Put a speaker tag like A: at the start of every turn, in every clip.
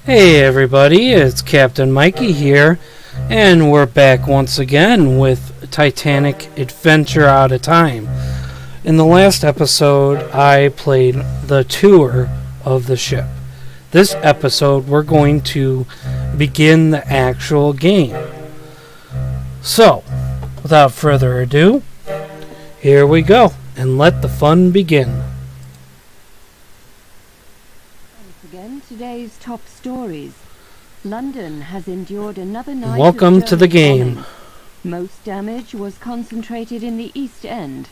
A: Hey everybody, it's Captain Mikey here, and we're back once again with Titanic Adventure Out of Time. In the last episode, I played the tour of the ship. This episode, we're going to begin the actual game. So, without further ado, here we go, and let the fun begin.
B: Again, today's top stories. London has endured another night.
A: Welcome to the game.
B: Bombing. Most damage was concentrated in the East End.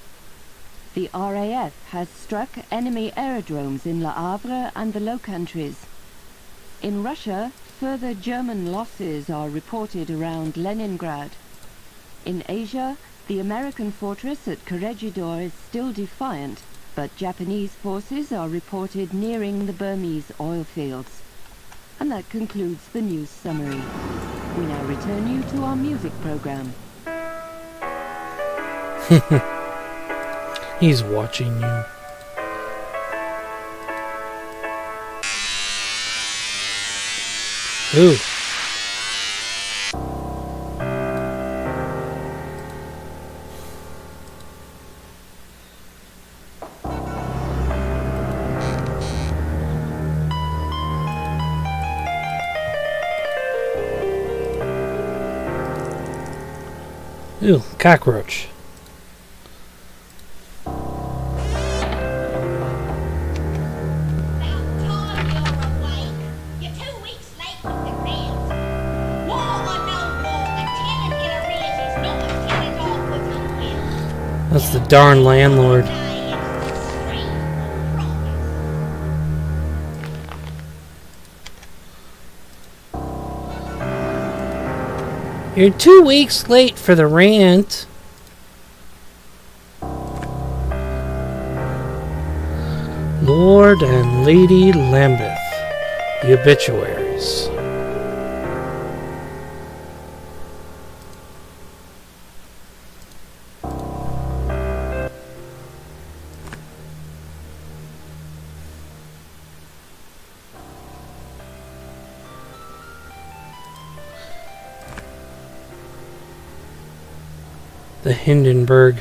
B: The RAF has struck enemy aerodromes in Le Havre and the Low Countries. In Russia, further German losses are reported around Leningrad. In Asia, the American fortress at Corregidor is still defiant, but Japanese forces are reported nearing the Burmese oil fields. And that concludes the news summary. We now return you to our music program.
A: He's watching you. Ooh. Ew, cockroach. That's the darn landlord. You're 2 weeks late for the rant. Lord and Lady Lambeth, the obituaries. The Hindenburg.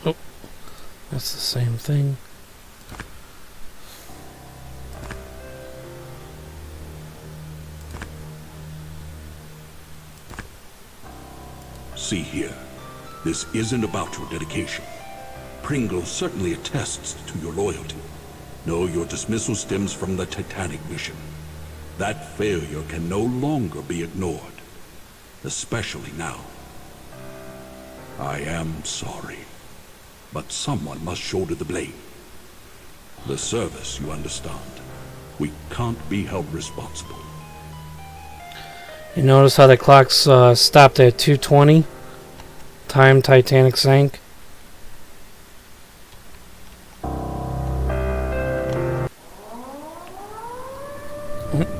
A: Oh, that's the same thing.
C: See here, this isn't about your dedication. Pringle certainly attests to your loyalty. No, your dismissal stems from the Titanic mission. That failure can no longer be ignored, especially now. I am sorry, but someone must shoulder the blame. The service, you understand. We can't be held responsible.
A: You notice how the clock's stopped at 2:20? Time Titanic sank.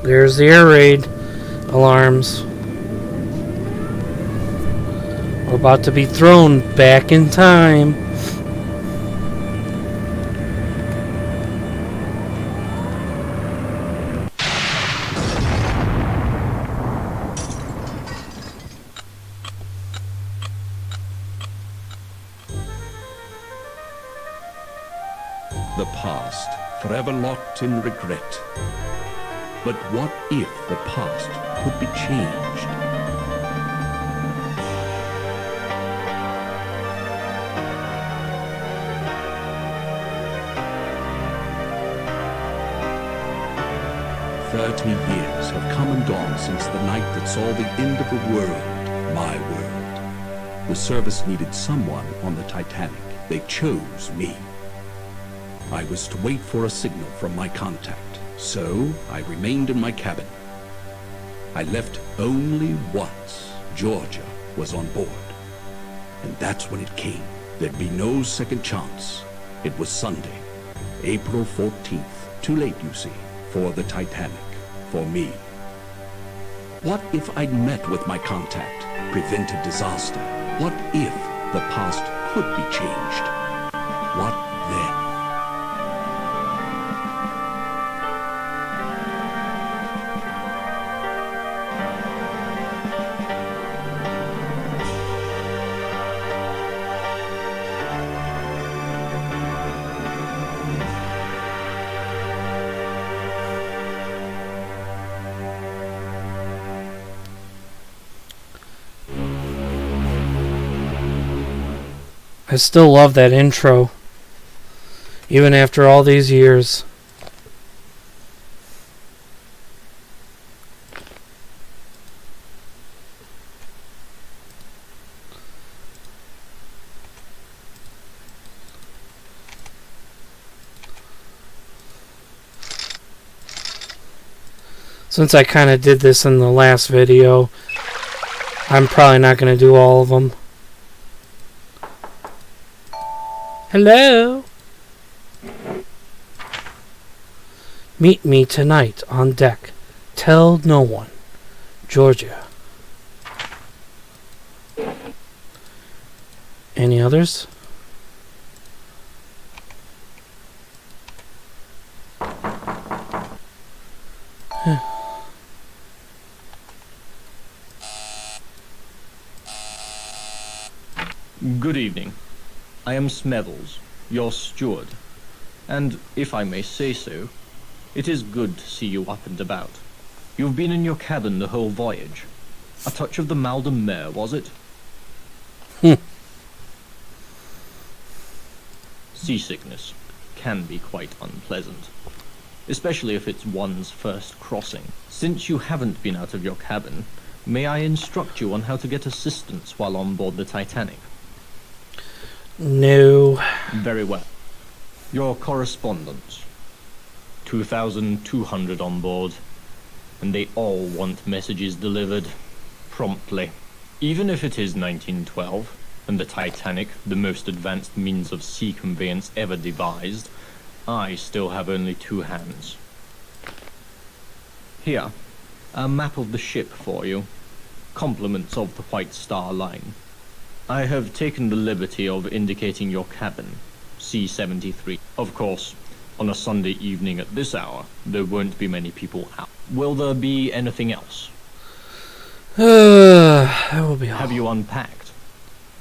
A: There's the air raid alarms. We're about to be thrown back in time.
C: The past, forever locked in regret. But what if the past could be changed? "30 years have come and gone since the night that saw the end of the world, my world. The service needed someone on the Titanic. They chose me. I was to wait for a signal from my contact, so I remained in my cabin. I left only once Georgia was on board, and that's when it came. There'd be no second chance. It was Sunday, April 14th. Too late, you see, for the Titanic, for me. What if I'd met with my contact, prevented disaster? What if the past could be changed? What then?
A: I still love that intro, even after all these years. Since I kind of did this in the last video, I'm probably not going to do all of them. Hello? Meet me tonight on deck. Tell no one. Georgia. Any others?
D: Good evening. I am Smethels, your steward, and, if I may say so, it is good to see you up and about. You've been in your cabin the whole voyage. A touch of the mal de mer, was it? Seasickness can be quite unpleasant, especially if it's one's first crossing. Since you haven't been out of your cabin, may I instruct you on how to get assistance while on board the Titanic?
A: No.
D: Very well. Your correspondence. 2,200 on board, and they all want messages delivered promptly. Even if it is 1912, and the Titanic, the most advanced means of sea conveyance ever devised, I still have only two hands. Here, a map of the ship for you. Compliments of the White Star Line. I have taken the liberty of indicating your cabin, C-73. Of course, on a Sunday evening at this hour, there won't be many people out. Will there be anything else?
A: That will be all.
D: Have you unpacked?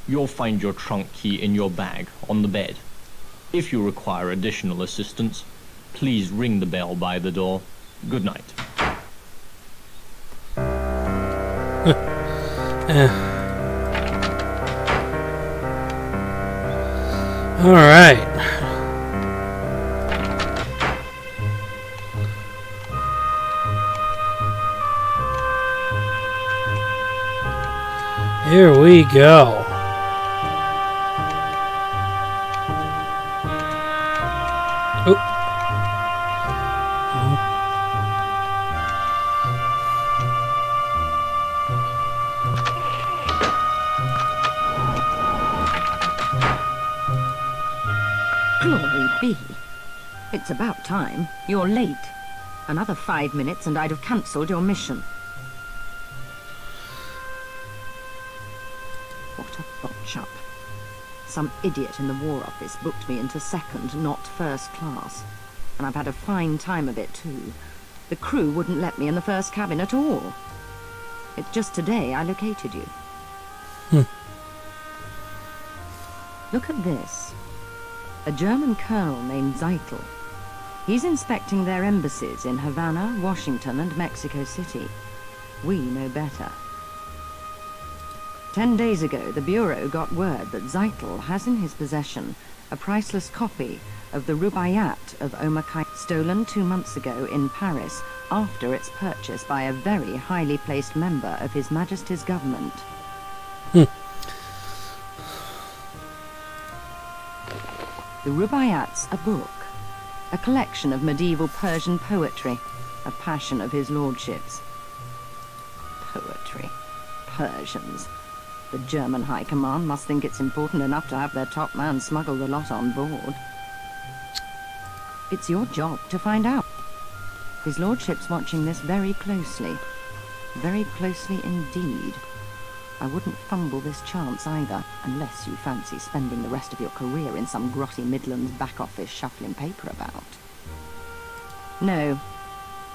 D: You'll find your trunk key in your bag on the bed. If you require additional assistance, please ring the bell by the door. Good night.
A: All right. Here we go. Oh.
E: Glory be. It's about time. You're late. Another 5 minutes and I'd have cancelled your mission. What a botch-up. Some idiot in the War Office booked me into second, not first class. And I've had a fine time of it, too. The crew wouldn't let me in the first cabin at all. It's just today I located you. Look at this. A German colonel named Zeitel. He's inspecting their embassies in Havana, Washington, and Mexico City. We know better. 10 days ago, the Bureau got word that Zeitel has in his possession a priceless copy of the Rubaiyat of Omar Khayyam, stolen 2 months ago in Paris after its purchase by a very highly placed member of His Majesty's government. The Rubaiyat's a book, a collection of medieval Persian poetry, a passion of his lordship's. Poetry. Persians. The German High Command must think it's important enough to have their top man smuggle the lot on board. It's your job to find out. His Lordship's watching this very closely. Very closely indeed. I wouldn't fumble this chance either, unless you fancy spending the rest of your career in some grotty Midlands back office shuffling paper about. No.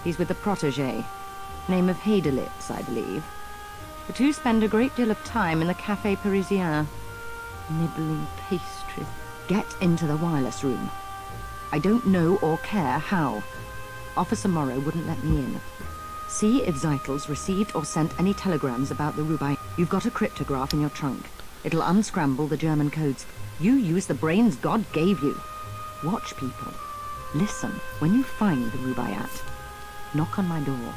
E: He's with a protégé. Name of Heidelitz, I believe. The two spend a great deal of time in the Café Parisien. Nibbling pastries. Get into the wireless room. I don't know or care how. Officer Morrow wouldn't let me in. See if Zeitel's received or sent any telegrams about the Rubai. You've got a cryptograph in your trunk. It'll unscramble the German codes. You use the brains God gave you. Watch people. Listen when you find the Rubaiyat. Knock on my door.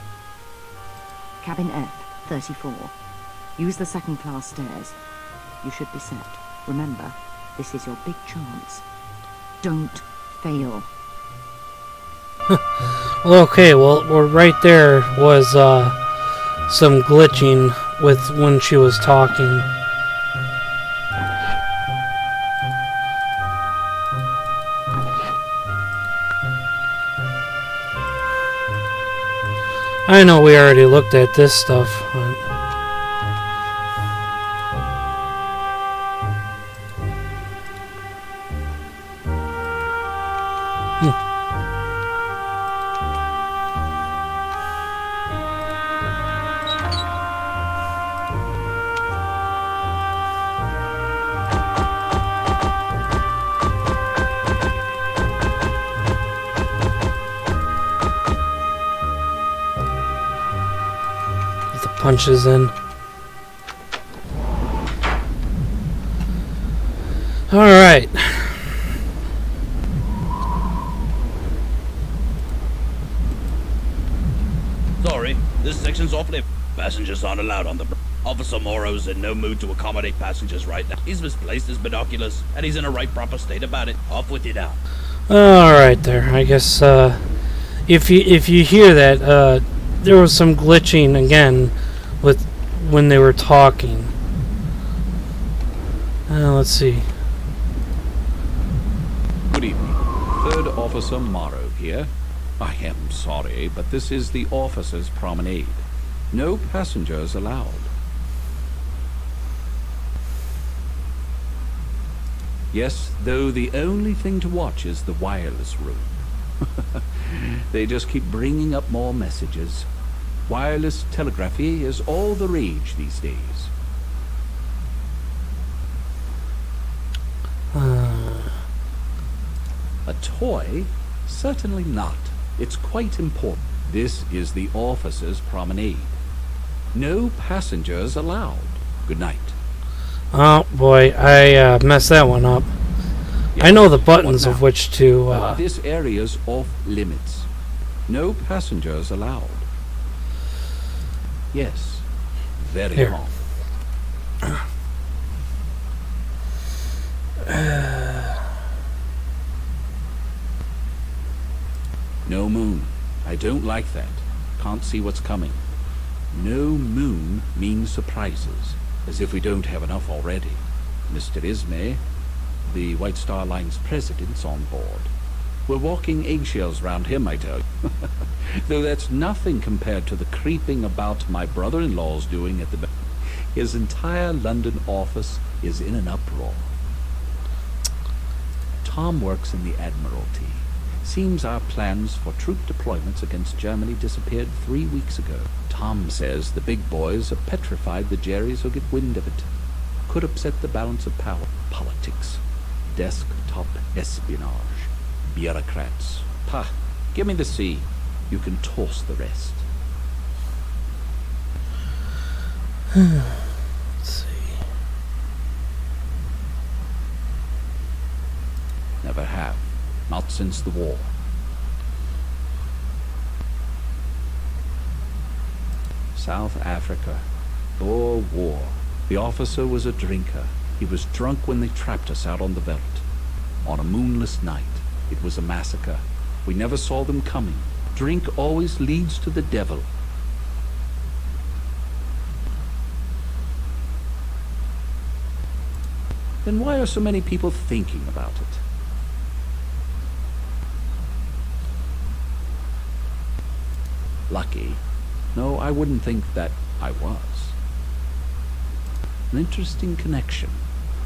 E: Cabin F, 34. Use the second-class stairs. You should be set. Remember, this is your big chance. Don't fail.
A: Okay, well, right there was some glitching with when she was talking. I know we already looked at this stuff. Punches in. Alright.
F: Sorry, this section's off limits. Passengers aren't allowed on the bridge. Officer Morrow's in no mood to accommodate passengers right now. He's misplaced his binoculars, and he's in a right proper state about it. Off with you now.
A: Alright there. I guess if you hear that, there was some glitching again with when they were talking. Let's see.
G: Good evening. Third Officer Morrow here. I am sorry, but this is the officers' promenade. No passengers allowed. Yes, though the only thing to watch is the wireless room. They just keep bringing up more messages. Wireless telegraphy is all the rage these days. A toy? Certainly not. It's quite important. This is the officers' promenade. No passengers allowed. Good night.
A: Oh boy, I messed that one up.
G: Yes.
A: I know the buttons of which to...
G: This area's off limits. No passengers allowed. Yes. Very
A: Here.
G: wrong. No moon. I don't like that. Can't see what's coming. No moon means surprises, as if we don't have enough already. Mr. Ismay, the White Star Line's president's on board. We're walking eggshells round him, I tell you. Though that's nothing compared to the creeping about my brother-in-law's doing at the... His entire London office is in an uproar. Tom works in the Admiralty. Seems our plans for troop deployments against Germany disappeared 3 weeks ago. Tom says the big boys are petrified the Jerrys will get wind of it. Could upset the balance of power. Politics. Desktop espionage. Bureaucrats. Pah, give me the C. You can toss the rest.
A: Let's see.
G: Never have. Not since the war. South Africa. Boer War. The officer was a drinker. He was drunk when they trapped us out on the veldt. On a moonless night. It was a massacre. We never saw them coming. Drink always leads to the devil. Then why are so many people thinking about it? Lucky? No, I wouldn't think that I was. An interesting connection.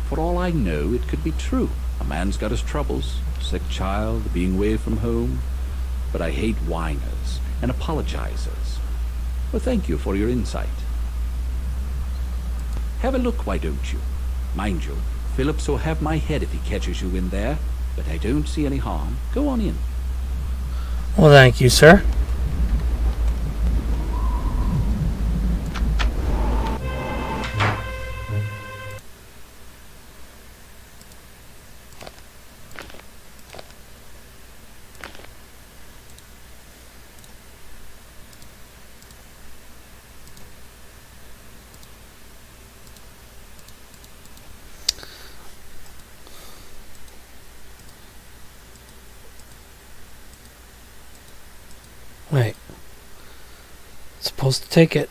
G: For all I know, it could be true. A man's got his troubles. Sick child, being away from home. But I hate whiners and apologizers. Well, thank you for your insight. Have a look, why don't you? Mind you, Phillips will have my head if he catches you in there, but I don't see any harm. Go on in.
A: Well, thank you, sir. Wait. Supposed to take it.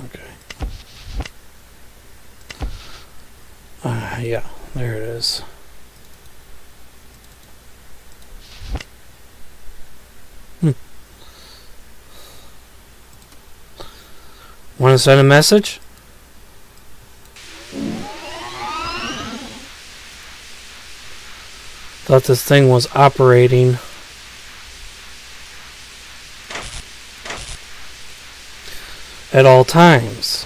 A: Okay. Yeah, there it is. Want to send a message? Thought this thing was operating. At all times.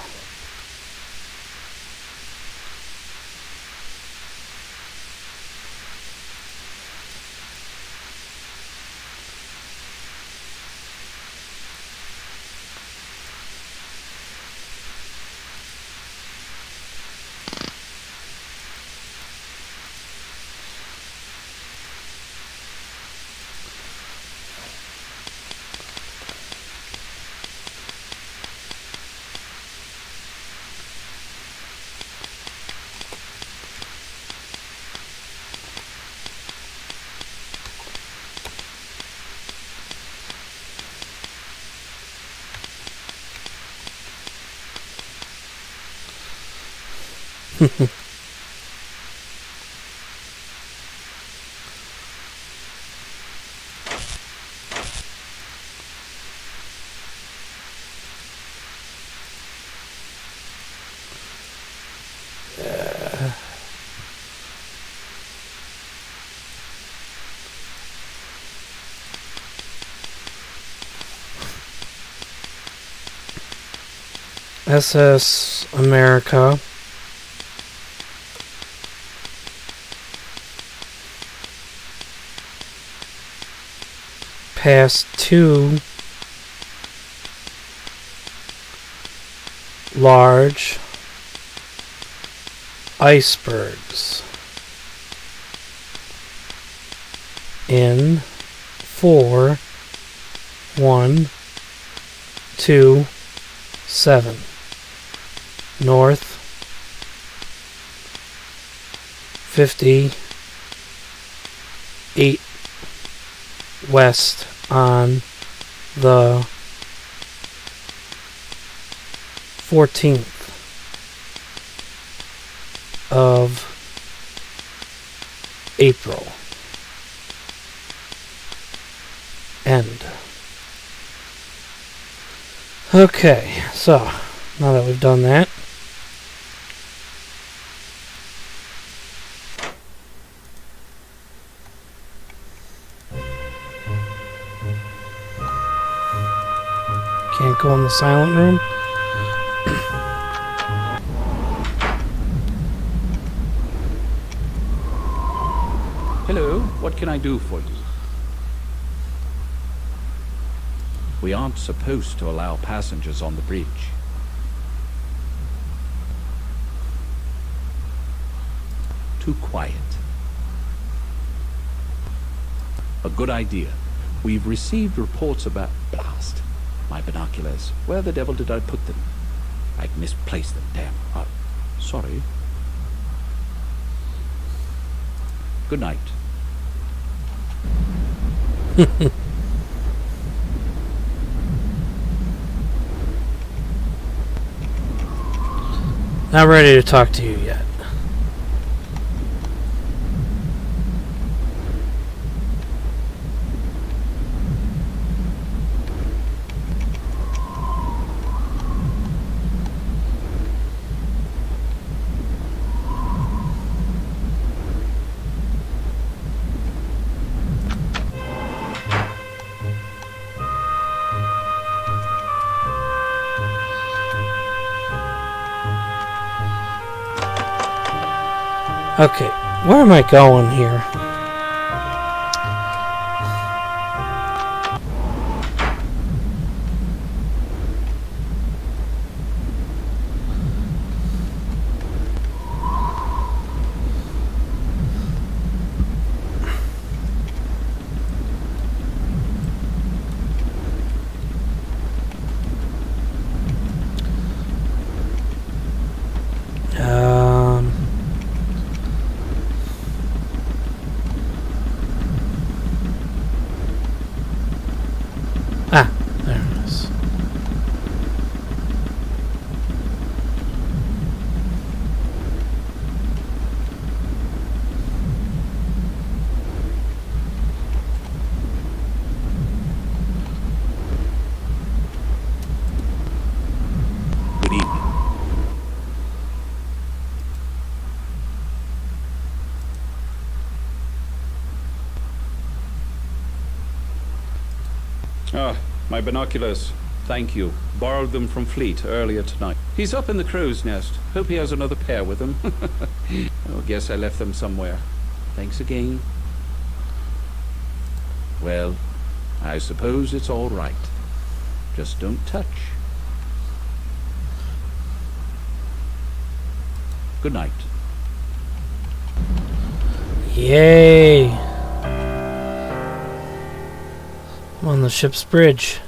A: SS America. Past 2 large icebergs in 4127 north 58 west on the 14th of April. End. Okay, so now that we've done that, can't go in the silent room.
G: Hello, what can I do for you? We aren't supposed to allow passengers on the bridge. Too quiet. A good idea. We've received reports about... Blast. My binoculars. Where the devil did I put them? I'd misplaced them, damn. Sorry. Good night.
A: Not ready to talk to you yet. Okay, where am I going here? There it is.
G: Good evening. Ah, my binoculars. Thank you. Borrowed them from Fleet earlier tonight. He's up in the crow's nest. Hope he has another pair with him. Oh, guess I left them somewhere. Thanks again. Well, I suppose it's all right. Just don't touch. Good night.
A: Yay! I'm on the ship's bridge.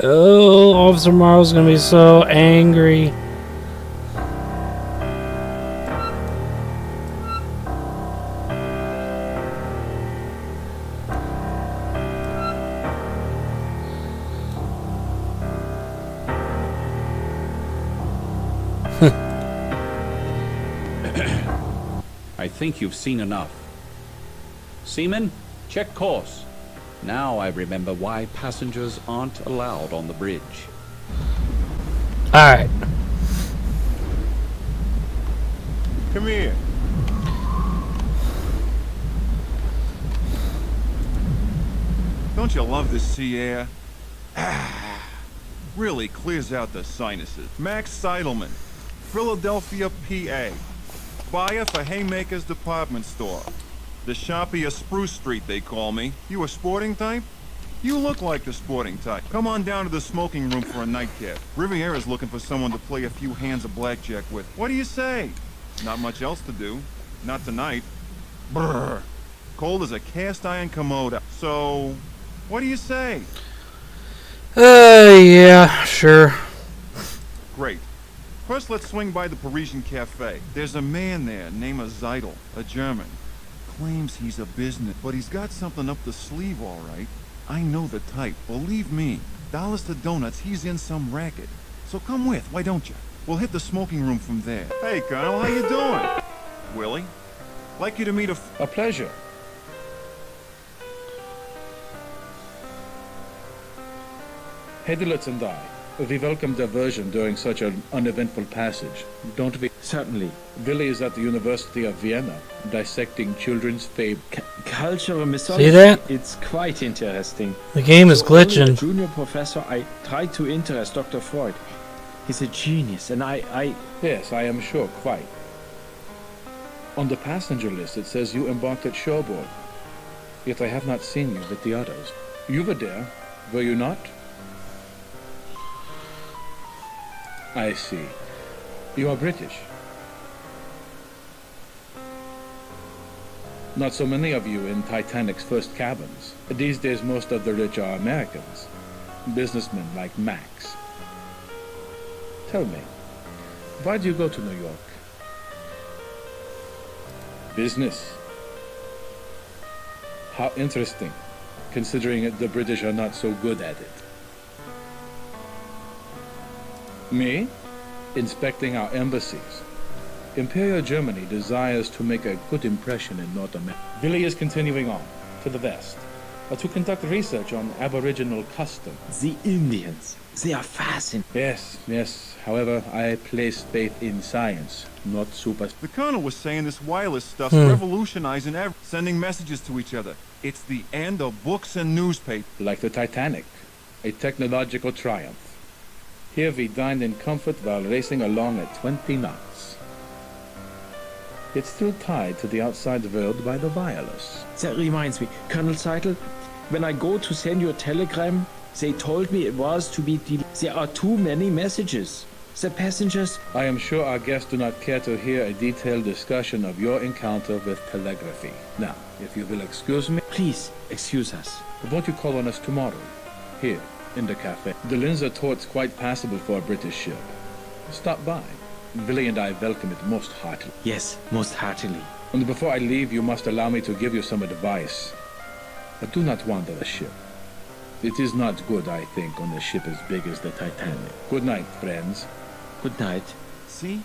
A: Oh, Officer Morrow's gonna be so angry.
G: I think you've seen enough. Seaman, check course. Now I remember why passengers aren't allowed on the bridge.
A: Alright.
H: Come here. Don't you love the sea air? Really clears out the sinuses. Max Seidelman, Philadelphia, PA. Buyer for Haymaker's department store. The Sharpie of Spruce Street, they call me. You a sporting type? You look like the sporting type. Come on down to the smoking room for a nightcap. Riviera's looking for someone to play a few hands of blackjack with. What do you say? Not much else to do. Not tonight. Brr. Cold as a cast iron commode. So, what do you say?
A: Yeah, sure.
H: Great. First, let's swing by the Parisian Cafe. There's a man there named Zeidel, a German. Claims he's a business, but he's got something up the sleeve, all right. I know the type, believe me. Dollars to donuts, he's in some racket. So come with, why don't you? We'll hit the smoking room from there. Hey, Colonel, how you doing? Willie, like you to meet
G: A pleasure.
I: Hedelitz and I, we welcome diversion during such an uneventful passage, don't we?
D: Certainly.
I: Willi is at the University of Vienna, dissecting children's fable.
D: Cultural mythology.
A: See that?
D: It's quite interesting.
A: The game is
D: So only
A: glitching.
D: a junior professor, I tried to interest Dr. Freud. He's a genius, and I...
I: Yes, I am sure, quite. On the passenger list it says you embarked at Cherbourg, yet I have not seen you with the others. You were there, were you not? I see. You are British. Not so many of you in Titanic's first cabins. These days most of the rich are Americans. Businessmen like Max. Tell me, why do you go to New York? Business. How interesting, considering the British are not so good at it. Me? Inspecting our embassies. Imperial Germany desires to make a good impression in North America. Willi is continuing on, to the west, to conduct research on Aboriginal custom.
J: The Indians, they are fascinating.
I: Yes. However, I place faith in science, not super...
H: The Colonel was saying this wireless stuff's revolutionizing sending messages to each other. It's the end of books and newspapers.
I: Like the Titanic, a technological triumph. Here we dined in comfort while racing along at 20 knots. It's still tied to the outside world by the wireless.
J: That reminds me, Colonel Seidel, when I go to send you a telegram, they told me it was to be there are too many messages. The passengers...
I: I am sure our guests do not care to hear a detailed discussion of your encounter with telegraphy. Now, if you will excuse me...
J: Please, excuse us.
I: Won't you call on us tomorrow? Here, in the cafe. The Linzer Tort's quite passable for a British ship. Stop by. Willi and I welcome it most heartily.
J: Yes, most heartily.
I: And before I leave, you must allow me to give you some advice. But do not wander the ship. It is not good, I think, on a ship as big as the Titanic. Good night, friends.
J: Good night.
H: See?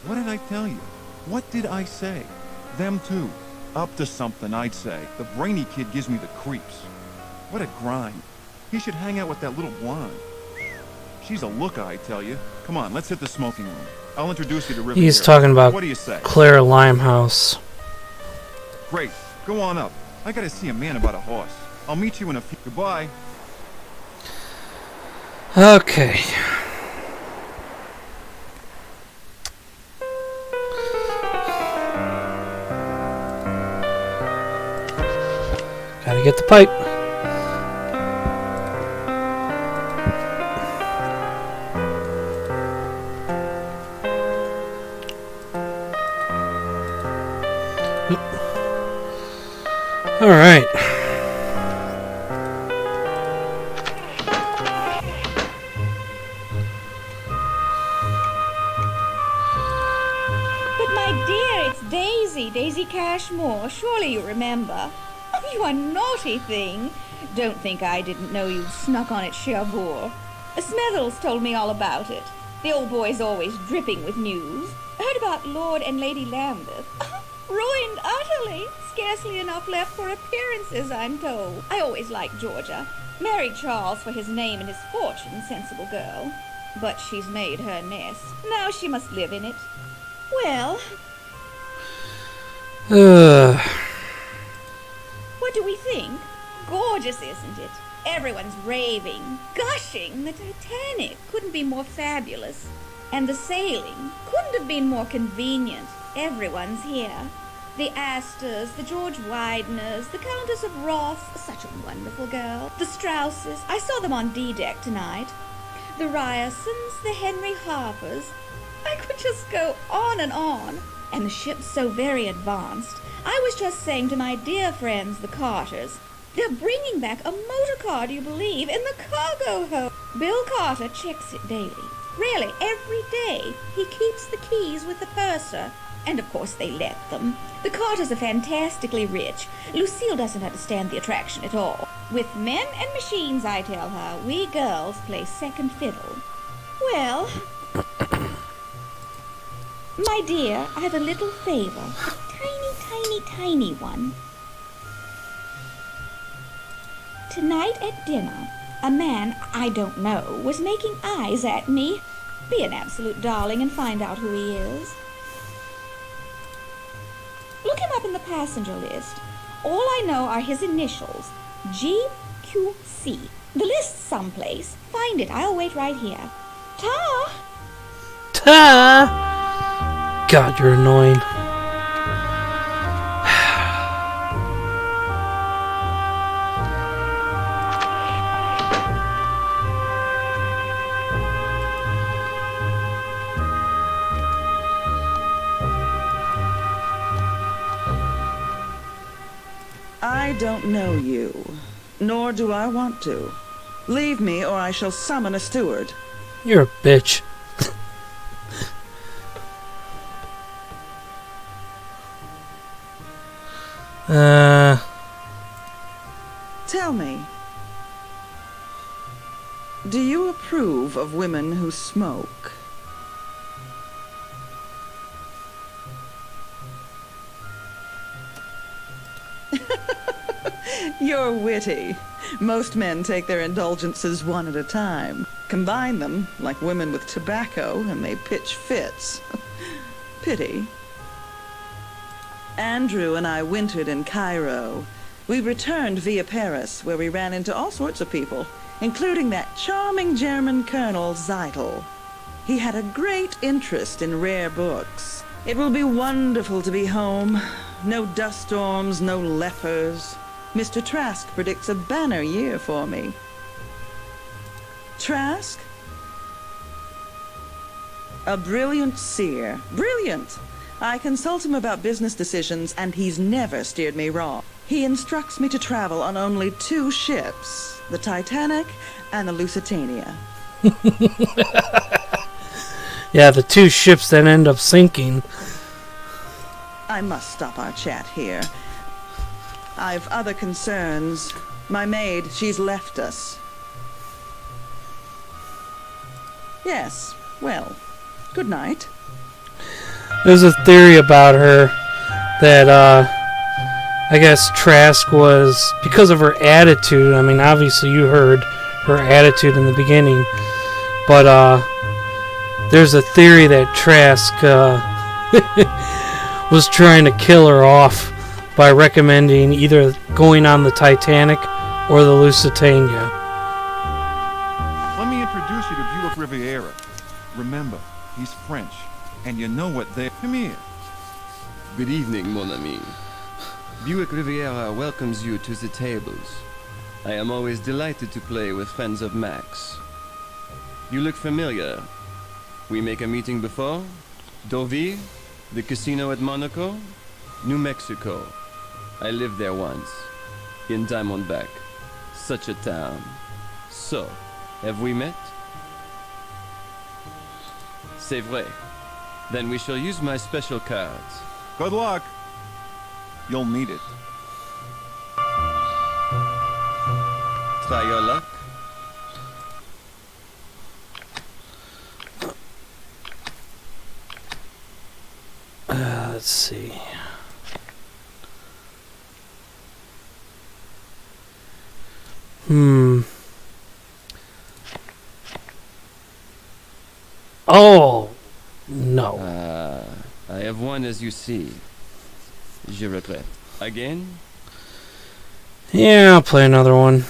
H: What did I tell you? What did I say? Them too. Up to something, I'd say. The brainy kid gives me the creeps. What a grind. He should hang out with that little blonde. She's a looker, I tell you. Come on, let's hit the smoking room. I'll introduce you to River.
A: He's talking about
H: what do you say?
A: Claire Limehouse.
H: Great. Go on up. I gotta see a man about a horse. I'll meet you in a few. Goodbye.
A: Okay. Gotta get the pipe. All right.
K: But my dear, it's Daisy Cashmore. Surely you remember. Oh, you are naughty thing. Don't think I didn't know you'd snuck on at Cherbourg. Smethels told me all about it. The old boy's always dripping with news. Heard about Lord and Lady Lambeth. Ruined utterly. Scarcely enough left for appearances, I'm told. I always liked Georgia. Married Charles for his name and his fortune, sensible girl. But she's made her nest. Now she must live in it. Well... What do we think? Gorgeous, isn't it? Everyone's raving, gushing. The Titanic couldn't be more fabulous. And the sailing couldn't have been more convenient. Everyone's here. The Astors, the George Wideners, the Countess of Ross, such a wonderful girl. The Strausses, I saw them on D-deck tonight. The Ryersons, the Henry Harpers. I could just go on and on. And the ship's so very advanced. I was just saying to my dear friends, the Carters, they're bringing back a motor car, do you believe, in the cargo hold. Bill Carter checks it daily. Really, every day. He keeps the keys with the purser. And of course they let them. The Carters are fantastically rich. Lucille doesn't understand the attraction at all. With men and machines, I tell her, we girls play second fiddle. Well, my dear, I have a little favor. A tiny one. Tonight at dinner, a man I don't know was making eyes at me. Be an absolute darling and find out who he is. Look him up in the passenger list. All I know are his initials, GQC. The list's someplace. Find it. I'll wait right here. Ta!
A: Ta! God, you're annoying.
L: I don't know you, nor do I want to. Leave me or I shall summon a steward.
A: You're a bitch.
L: Tell me, do you approve of women who smoke? You're witty. Most men take their indulgences one at a time. Combine them, like women with tobacco, and they pitch fits. Pity. Andrew and I wintered in Cairo. We returned via Paris, where we ran into all sorts of people, including that charming German Colonel Zeitel. He had a great interest in rare books. It will be wonderful to be home. No dust storms, no lepers. Mr. Trask predicts a banner year for me. Trask? A brilliant seer. Brilliant! I consult him about business decisions, and he's never steered me wrong. He instructs me to travel on only 2 ships, the Titanic and the Lusitania.
A: Yeah, the 2 ships that end up sinking.
L: I must stop our chat here. I've other concerns. My maid, she's left us. Yes, well, good night.
A: There's a theory about her that, I guess Trask was, because of her attitude, I mean, obviously you heard her attitude in the beginning, but, there's a theory that Trask, was trying to kill her off by recommending either going on the Titanic or the Lusitania.
H: Let me introduce you to Buick Riviera. Remember, he's French, and you know what they... Come here.
M: Good evening, mon ami. Buick Riviera welcomes you to the tables. I am always delighted to play with friends of Max. You look familiar. We make a meeting before? Deauville? The casino at Monaco? New Mexico. I lived there once. In Diamondback. Such a town. So, have we met? C'est vrai. Then we shall use my special cards.
H: Good luck. You'll need it.
M: Try your luck.
A: Let's see. Oh, no.
M: I have won as you see. Je regrette. Again?
A: Yeah, I'll play another one.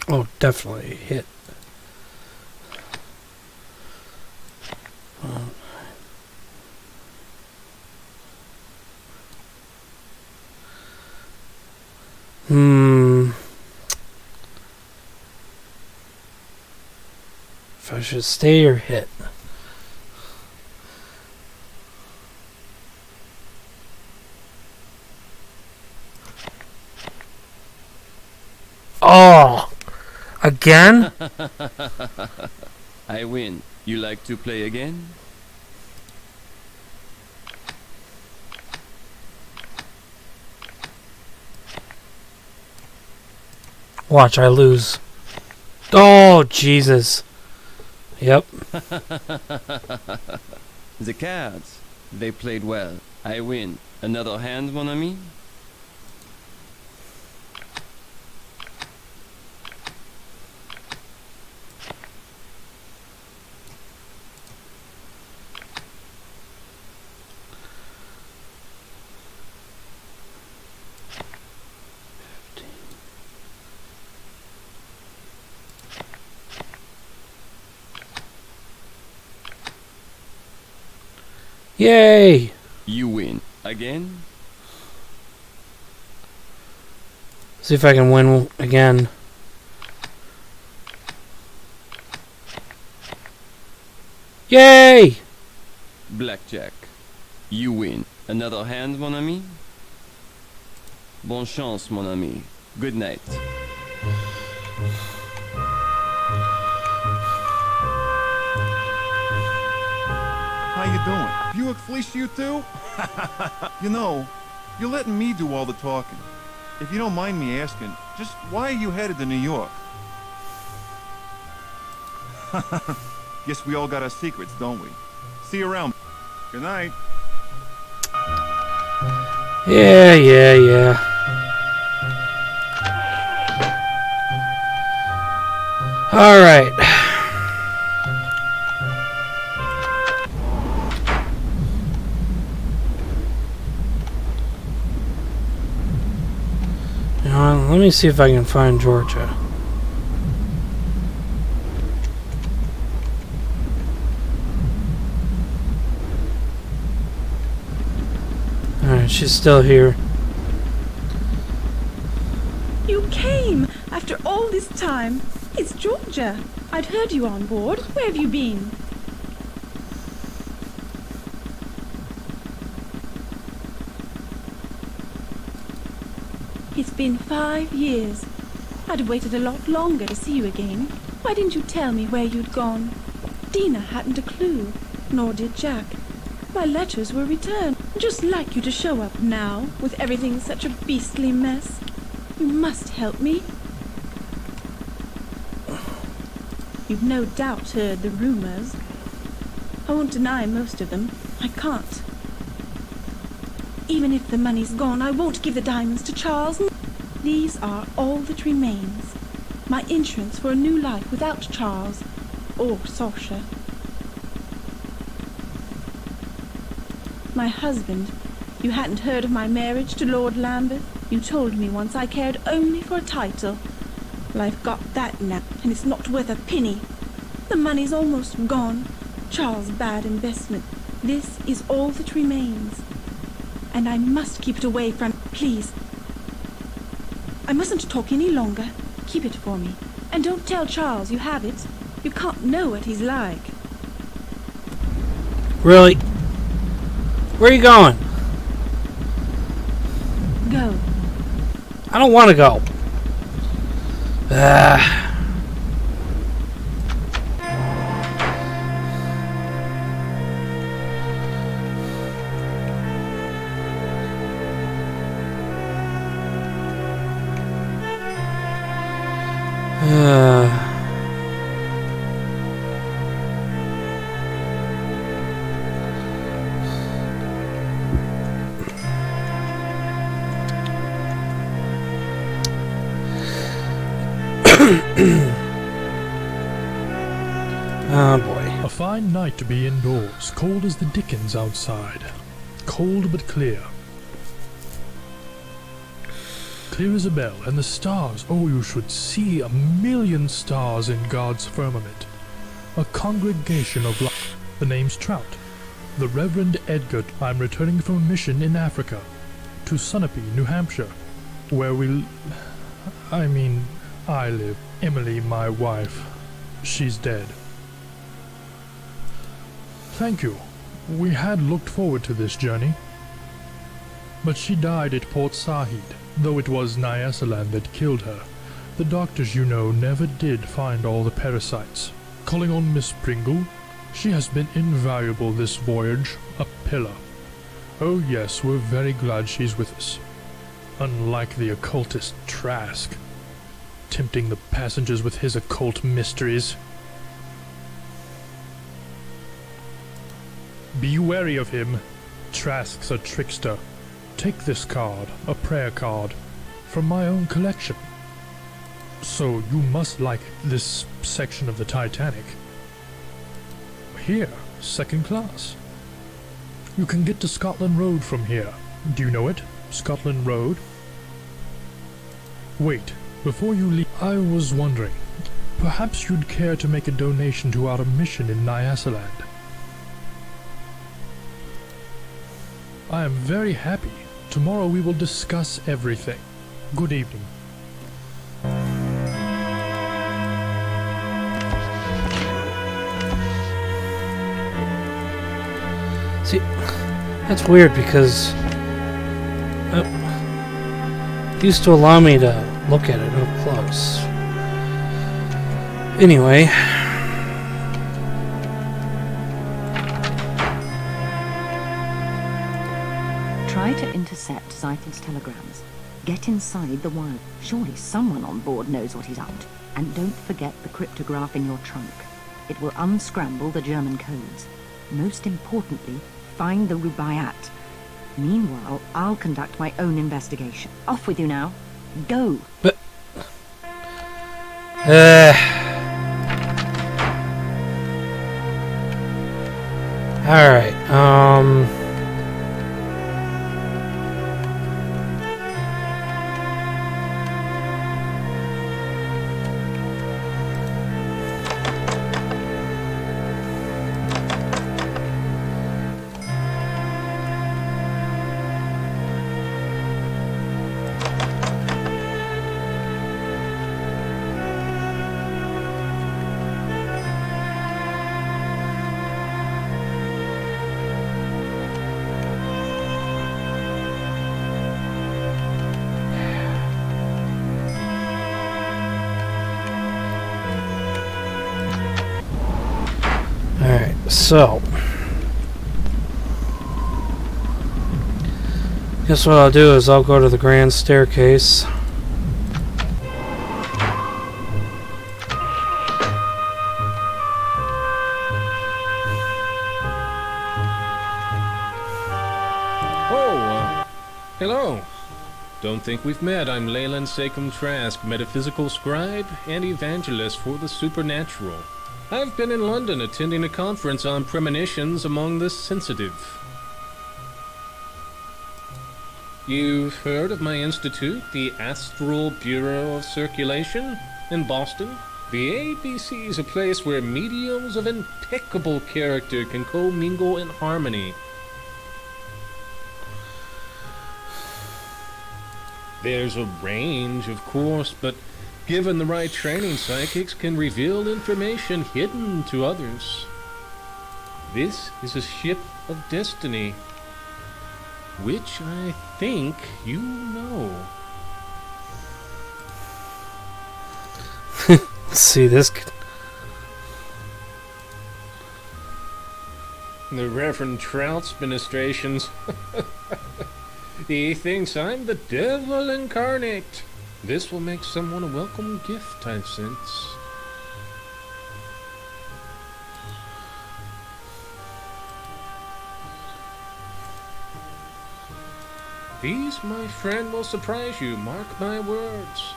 A: Oh, definitely hit. If I should stay or hit. Oh! Again?
M: I win. You like to play again?
A: Watch, I lose. Oh, Jesus. Yep.
M: The cards. They played well. I win. Another hand, mon ami?
A: Yay!
M: You win. Again?
A: See if I can win again. Yay!
M: Blackjack. You win. Another hand, mon ami? Bonne chance, mon ami. Good night.
H: How you doing? Buick fleeced you too? You know, you're letting me do all the talking. If you don't mind me asking, just why are you headed to New York? Guess we all got our secrets, don't we? See you around. Good night.
A: Yeah. Alright. Let me see if I can find Georgia. Alright, she's still here.
N: You came after all this time. It's Georgia. I'd heard you on board. Where have you been? It's been 5 years. I'd have waited a lot longer to see you again. Why didn't you tell me where you'd gone? Dina hadn't a clue, nor did Jack. My letters were returned. Just like you to show up now, with everything such a beastly mess. You must help me. You've no doubt heard the rumors. I won't deny most of them. I can't. Even if the money's gone, I won't give the diamonds to Charles. These are all that remains. My insurance for a new life without Charles or Sasha. My husband. You hadn't heard of my marriage to Lord Lambeth? You told me once I cared only for a title. Well, I've got that now, and it's not worth a penny. The money's almost gone. Charles' bad investment. This is all that remains. And I must keep it away from... Please. I mustn't talk any longer. Keep it for me. And don't tell Charles you have it. You can't know what he's like.
A: Really? Where are you going?
N: Go.
A: I don't want to go. Oh boy.
O: A fine night to be indoors, cold as the dickens outside. Cold but clear. Clear as a bell, and the stars, oh, you should see 1,000,000 stars in God's firmament. A congregation of light. The name's Trout. The Reverend Edgar. I'm returning from a mission in Africa, to Sunapee, New Hampshire, where I live. Emily, my wife, she's dead. Thank you. We had looked forward to this journey. But she died at Port Said, though it was Nyasaland that killed her. The doctors, you know, never did find all the parasites. Calling on Miss Pringle, she has been invaluable this voyage, a pillar. Oh yes, we're very glad she's with us. Unlike the occultist Trask, tempting the passengers with his occult mysteries. Be wary of him. Trask's a trickster. Take this card, a prayer card, from my own collection. So you must like this section of the Titanic. Here, second class. You can get to Scotland Road from here. Do you know it? Scotland Road? Wait, before you leave, I was wondering, perhaps you'd care to make a donation to our mission in Nyasaland. I am very happy. Tomorrow we will discuss everything. Good evening.
A: See, that's weird because it used to allow me to look at it up close. Anyway.
E: Try to intercept Zeitel's telegrams. Get inside the wire. Surely someone on board knows what he's up to. And don't forget the cryptograph in your trunk. It will unscramble the German codes. Most importantly, find the Rubaiyat. Meanwhile, I'll conduct my own investigation. Off with you now. Go!
A: But... Alright, so, guess what I'll do is I'll go to the grand staircase.
P: Hello. Don't think we've met. I'm Leyland Sekum Trask, metaphysical scribe and evangelist for the supernatural. I've been in London attending a conference on premonitions among the sensitive. You've heard of my institute, the Astral Bureau of Circulation, in Boston? The ABC is a place where mediums of impeccable character can commingle in harmony. There's a range, of course, but given the right training, psychics can reveal information hidden to others. This is a ship of destiny, which I think you know.
A: Let's see this.
P: The Reverend Trout's ministrations. He thinks I'm the devil incarnate. This will make someone a welcome gift, I sense. These, my friend, will surprise you, mark my words.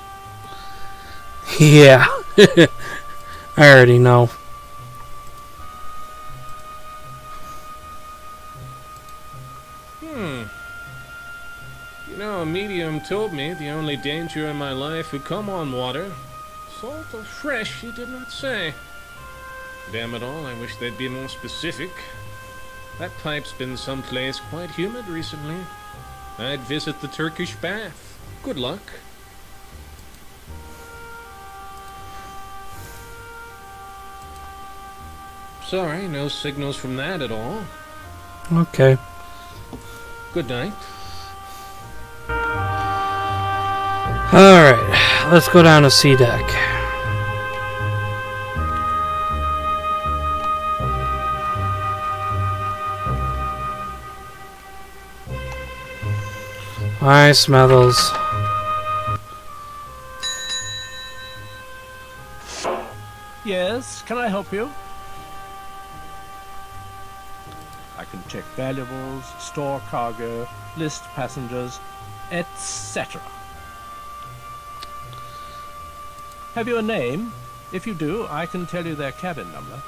A: Yeah. I already know.
P: You know, a medium told me the only danger in my life would come on water. Salt or fresh, he did not say. Damn it all, I wish they'd be more specific. That pipe's been someplace quite humid recently. I'd visit the Turkish bath. Good luck. Sorry, no signals from that at all.
A: Okay.
P: Good night.
A: Alright, let's go down to C deck. Hi, Smethles.
Q: Yes, can I help you? I can check valuables, store cargo, list passengers, etc. Have you a name? If you do, I can tell you their cabin number.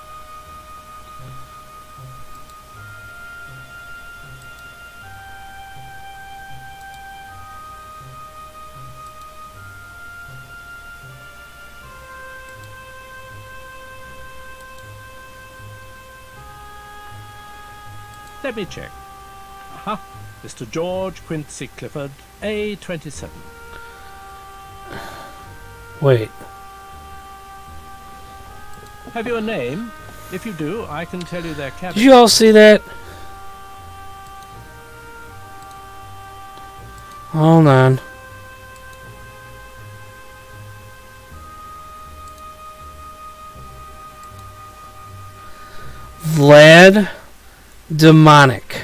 Q: Let me check. Aha, Mr. George Quincy Clifford, A27.
A: Wait.
Q: Have you a name? If you do, I can tell you their cabin.
A: Did you all see that? Hold on. Vlad Demonic.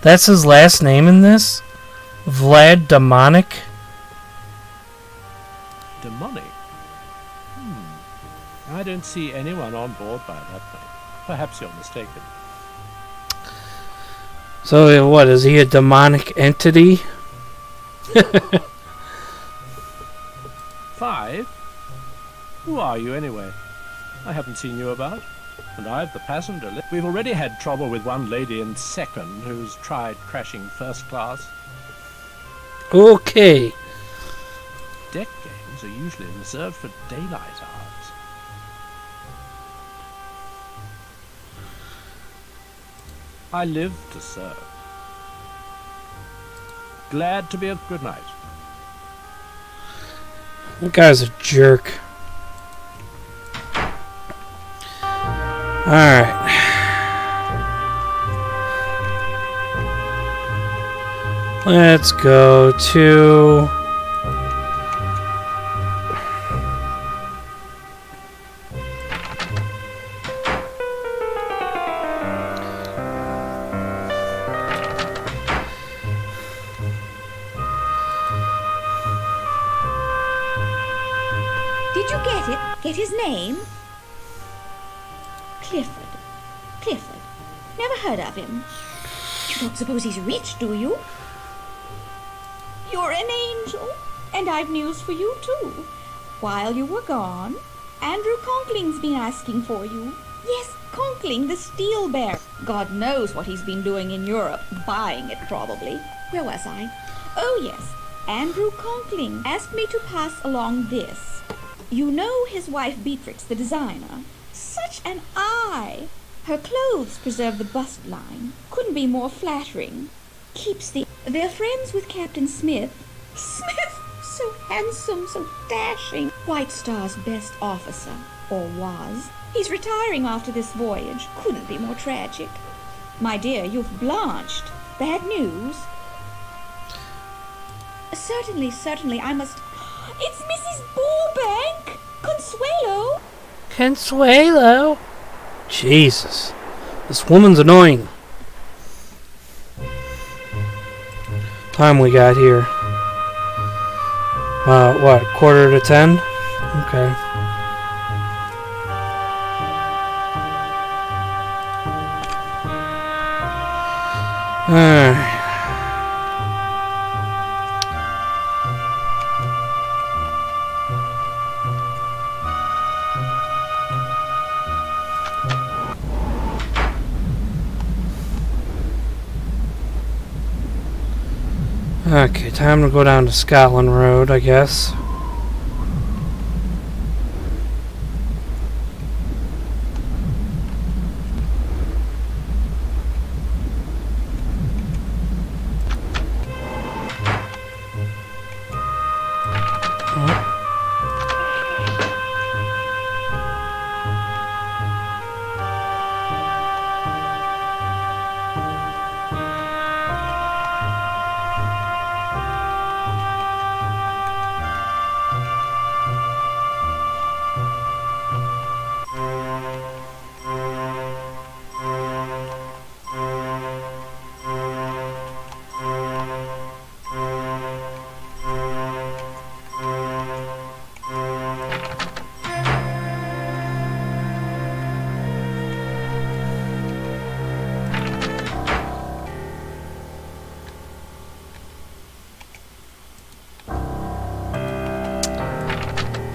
A: That's his last name in this? Vlad Demonic?
Q: Demonic? I don't see anyone on board by that name. Perhaps you're mistaken.
A: So what, is he a demonic entity?
Q: 5? Who are you anyway? I haven't seen you about. And I've the passenger list. We've already had trouble with one lady in second who's tried crashing first class.
A: Okay.
Q: Deck games are usually reserved for daylight hours. I live to serve. Glad to be a good night.
A: That guy's a jerk. Alright. Let's go to...
K: Did you get it? Get his name? Clifford. Clifford. Never heard of him. You don't suppose he's rich, do you? You're an angel, and I've news for you, too. While you were gone, Andrew Conkling's been asking for you. Yes, Conkling, the steel bear. God knows what he's been doing in Europe. Buying it, probably. Where was I? Oh, yes. Andrew Conkling asked me to pass along this. You know his wife Beatrix, the designer. Such an eye! Her clothes preserve the bust line. Couldn't be more flattering. Keeps the... They're friends with Captain Smith. Smith! So handsome, so dashing. White Star's best officer. Or was. He's retiring after this voyage. Couldn't be more tragic. My dear, you've blanched. Bad news? Certainly, certainly, I must... It's Mrs. Burbank! Consuelo!
A: Consuelo? Jesus. This woman's annoying. Time we got here. What, 9:45? Okay. Alright. Okay, time to go down to Scotland Road, I guess.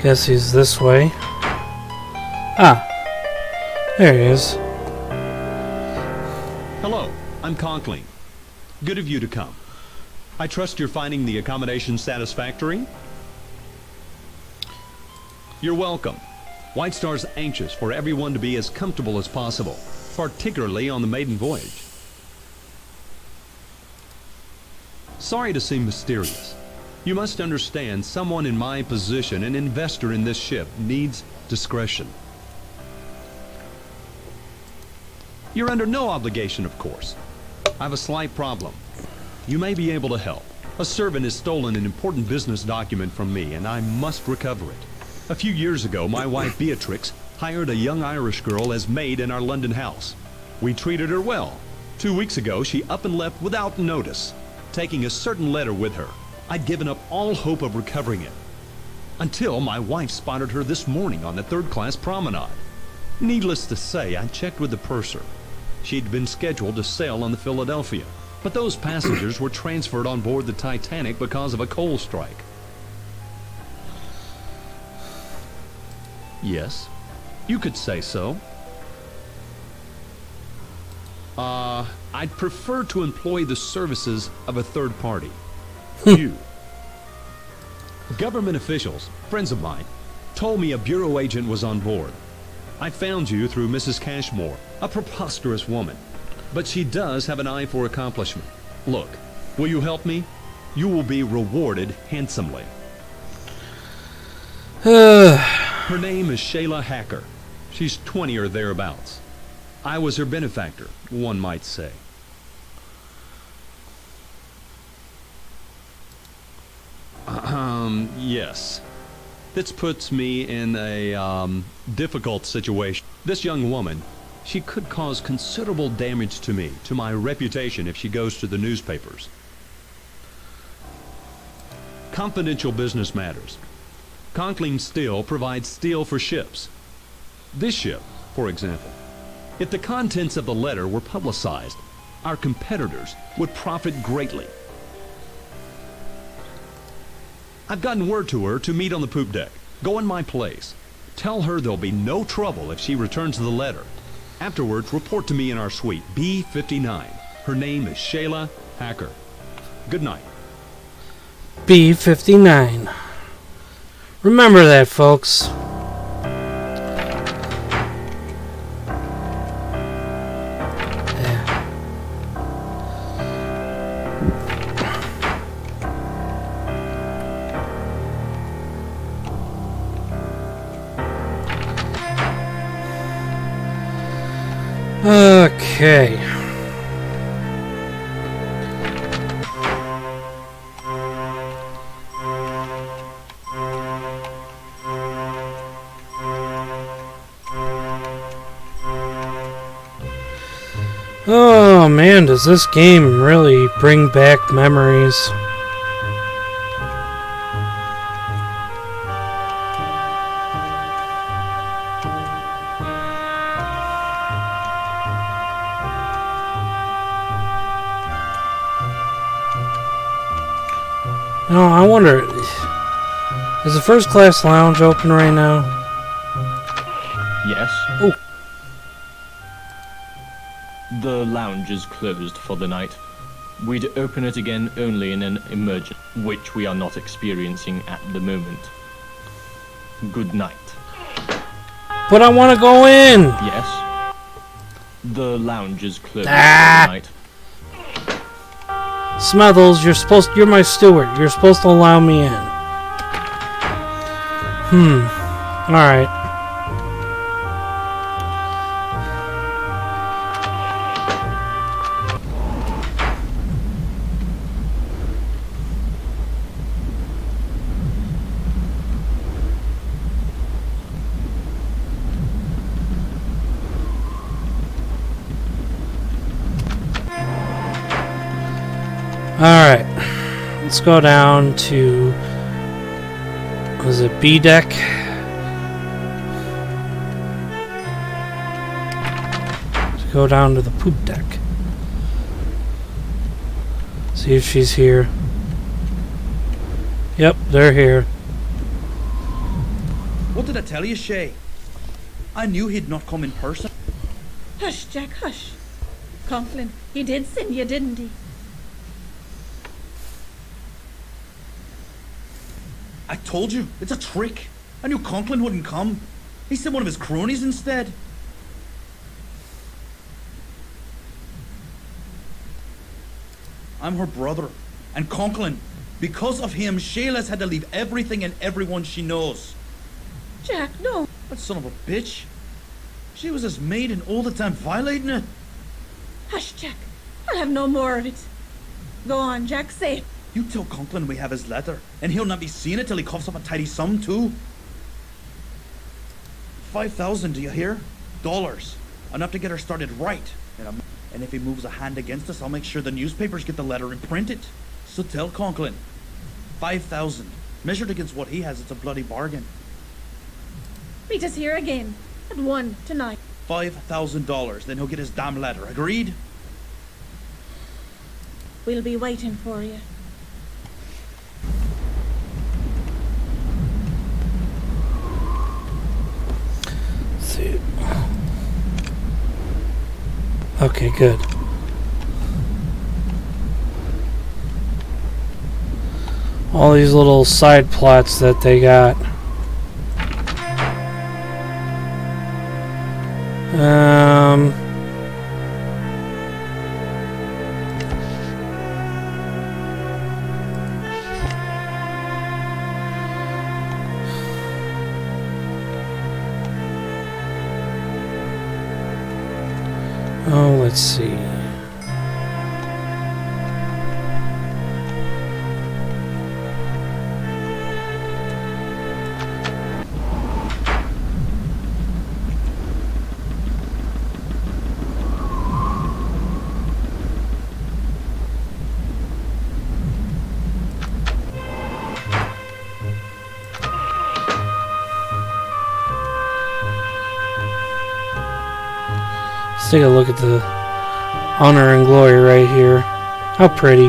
A: Guess he's this way. Ah. There he is.
R: Hello, I'm Conkling. Good of you to come. I trust you're finding the accommodation satisfactory? You're welcome. White Star's anxious for everyone to be as comfortable as possible, particularly on the maiden voyage. Sorry to seem mysterious. You must understand, someone in my position, an investor in this ship, needs discretion. You're under no obligation, of course. I have a slight problem. You may be able to help. A servant has stolen an important business document from me, and I must recover it. A few years ago, my wife Beatrix hired a young Irish girl as maid in our London house. We treated her well, 2 weeks ago, she up and left without notice, taking a certain letter with her. I'd given up all hope of recovering it, until my wife spotted her this morning on the third-class promenade. Needless to say, I checked with the purser. She'd been scheduled to sail on the Philadelphia, but those passengers were transferred on board the Titanic because of a coal strike. Yes, you could say so. I'd prefer to employ the services of a third party. You. Government officials, friends of mine, told me a bureau agent was on board. I found you through Mrs. Cashmore, a preposterous woman, but she does have an eye for accomplishment. Look, will you help me? You will be rewarded handsomely. Her name is Shayla Hacker. She's 20 or thereabouts. I was her benefactor, one might say. Yes. This puts me in a, difficult situation. This young woman, she could cause considerable damage to me, to my reputation if she goes to the newspapers. Confidential business matters. Conkling Steel provides steel for ships. This ship, for example. If the contents of the letter were publicized, our competitors would profit greatly. I've gotten word to her to meet on the poop deck. Go in my place. Tell her there'll be no trouble if she returns the letter. Afterwards, report to me in our suite, B59. Her name is Shayla Hacker. Good night.
A: B59. Remember that, folks. Okay. Oh man, does this game really bring back memories? No, I wonder, is the first class lounge open right now?
D: Yes.
A: Oh.
D: The lounge is closed for the night. We'd open it again only in an emergency, which we are not experiencing at the moment. Good night.
A: But I want to go in!
D: Yes. The lounge is closed for the night.
A: Smothers, you're my steward. You're supposed to allow me in. Alright. Alright, let's go down to, was it B deck? Let's go down to the poop deck. See if she's here. Yep, they're here.
F: What did I tell you, Shay? I knew he'd not come in person.
N: Hush, Jack, hush. Conklin, he did send you, didn't he?
F: I told you, it's a trick. I knew Conklin wouldn't come. He sent one of his cronies instead. I'm her brother. And Conklin, because of him, Shayla's had to leave everything and everyone she knows.
N: Jack, no.
F: That son of a bitch. She was his maid and all the time violating it.
N: Hush, Jack. I'll have no more of it. Go on, Jack, say it.
F: You tell Conklin we have his letter, and he'll not be seeing it till he coughs up a tidy sum, too. 5,000, do you hear? Dollars. Enough to get her started right. And if he moves a hand against us, I'll make sure the newspapers get the letter and print it. So tell Conklin. 5,000. Measured against what he has, it's a bloody bargain.
N: Meet us here again. At 1 tonight.
F: $5,000. Then he'll get his damn letter. Agreed?
N: We'll be waiting for you.
A: See. Okay, good. All these little side plots that they got. Oh, let's see. Let's take a look at the honor and glory right here. How pretty.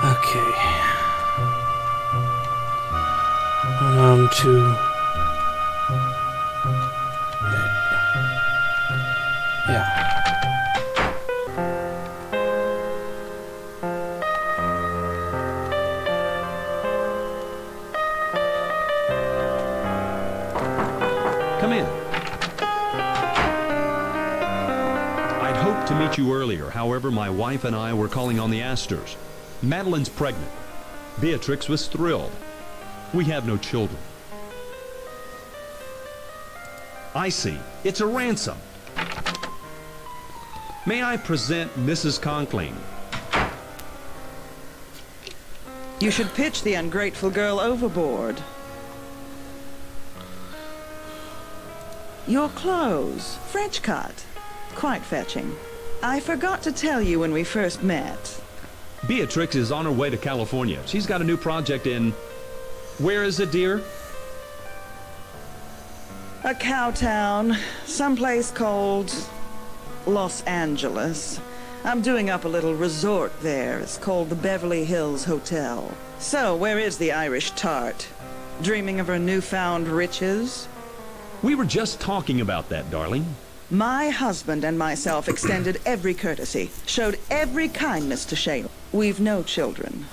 A: Okay. On to... Yeah.
R: Come in. I'd hoped to meet you earlier. However, my wife and I were calling on the Astors. Madeline's pregnant. Beatrix was thrilled. We have no children. I see. It's a ransom. May I present Mrs. Conkling?
L: You should pitch the ungrateful girl overboard. Your clothes, French cut. Quite fetching. I forgot to tell you when we first met.
R: Beatrix is on her way to California. She's got a new project in... Where is it, dear?
L: A cow town, someplace called Los Angeles. I'm doing up a little resort there. It's called the Beverly Hills Hotel. So, where is the Irish tart? Dreaming of her newfound riches?
R: We were just talking about that, darling.
L: My husband and myself extended every courtesy, showed every kindness to Shayla. We've no children.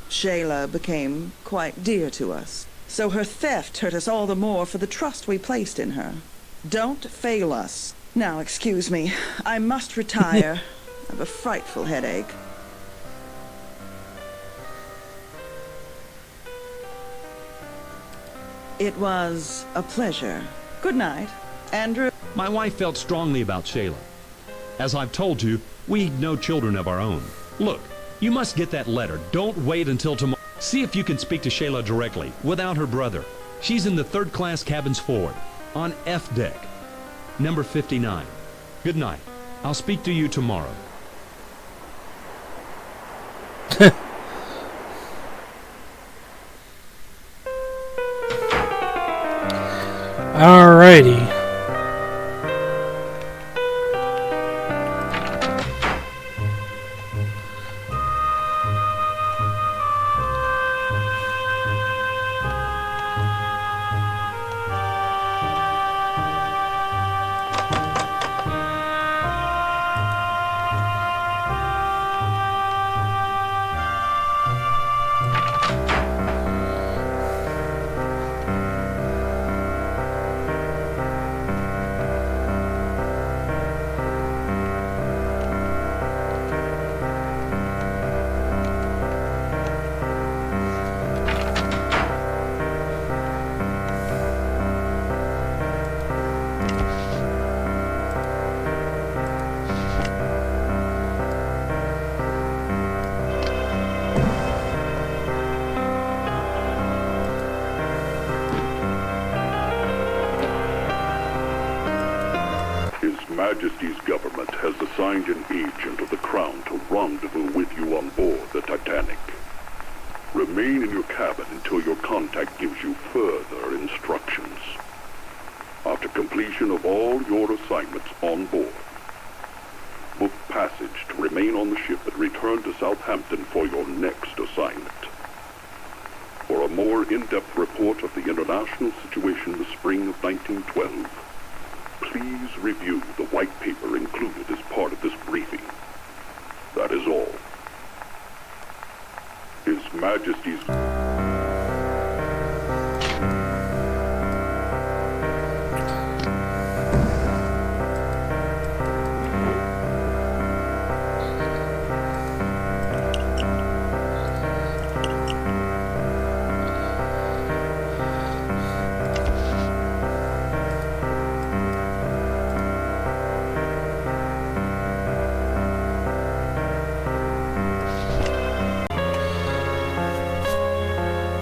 L: Shayla became quite dear to us. So her theft hurt us all the more for the trust we placed in her. Don't fail us. Now, excuse me. I must retire. I have a frightful headache. It was a pleasure. Good night. Andrew?
R: My wife felt strongly about Shayla. As I've told you, we need no children of our own. Look, you must get that letter. Don't wait until tomorrow. See if you can speak to Shayla directly, without her brother. She's in the third-class cabins forward, on F deck, number 59. Good night. I'll speak to you tomorrow.
A: Alrighty.
S: Majesty's government has assigned an agent of the Crown to rendezvous with you on board the Titanic. Remain in your cabin until your contact gives you further instructions. After completion of all your assignments on board, book passage to remain on the ship and return to Southampton for your next assignment. For a more in-depth report of the international situation in the spring of 1912, please review the white paper included as part of this briefing. That is all. His Majesty's...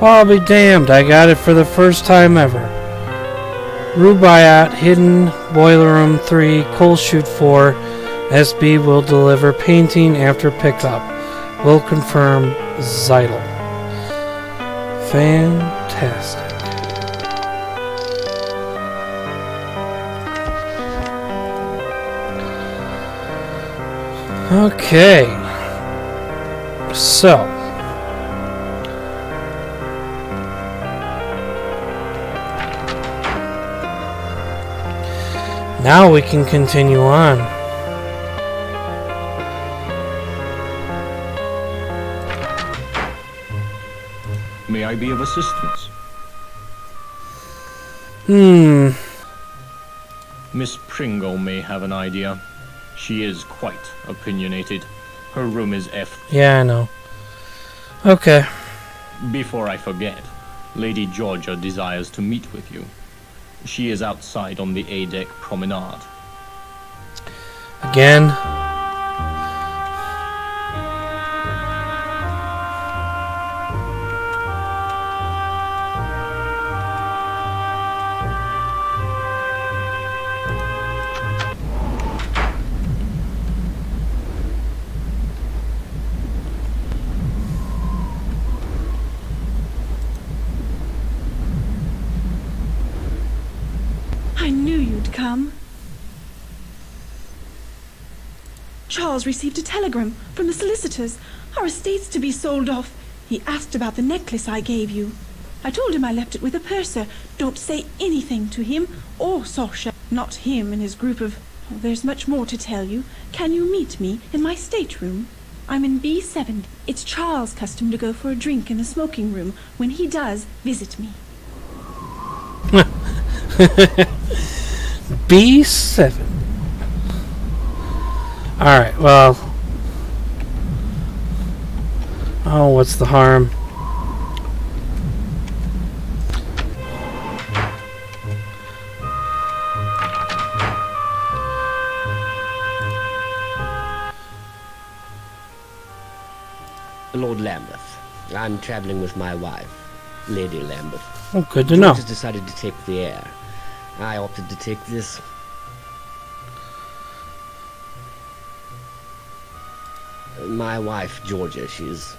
A: I'll be damned, I got it for the first time ever. Rubaiyat, Hidden, Boiler Room 3, Coal Chute 4, SB will deliver painting after pickup. Will confirm Zeidel. Fantastic. Okay. So. Now we can continue on.
D: May I be of assistance? Miss Pringle may have an idea. She is quite opinionated. Her room is F.
A: Yeah, I know. Okay.
D: Before I forget, Lady Georgia desires to meet with you. She is outside on the A-deck promenade.
A: Again.
N: I knew you'd come. Charles received a telegram from the solicitors. Our estate's to be sold off. He asked about the necklace I gave you. I told him I left it with a purser. Don't say anything to him or Sasha. Not him and his group of... Oh, there's much more to tell you. Can you meet me in my stateroom? I'm in B7. It's Charles' custom to go for a drink in the smoking room. When he does, visit me.
A: B7. Alright, well. Oh, what's the harm?
T: Lord Lambeth. I'm traveling with my wife, Lady Lambeth.
A: Oh, good to
T: George
A: know.
T: has decided to take the air. I opted to take this. My wife, Georgia, she's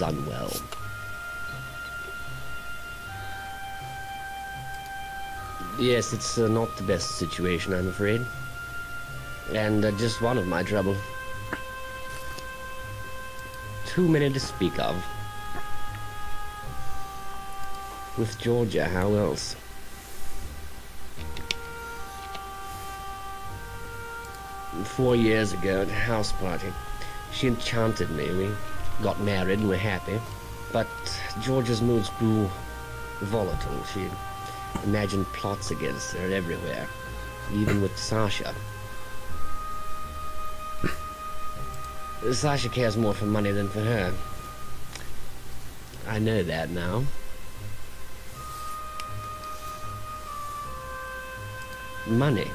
T: unwell. Yes, it's not the best situation, I'm afraid. And just one of my trouble. Too many to speak of. With Georgia, how else? Four years ago at a house party, she enchanted me. We got married and were happy. But Georgia's moods grew volatile. She imagined plots against her everywhere, even with Sasha. Sasha cares more for money than for her. I know that now. Money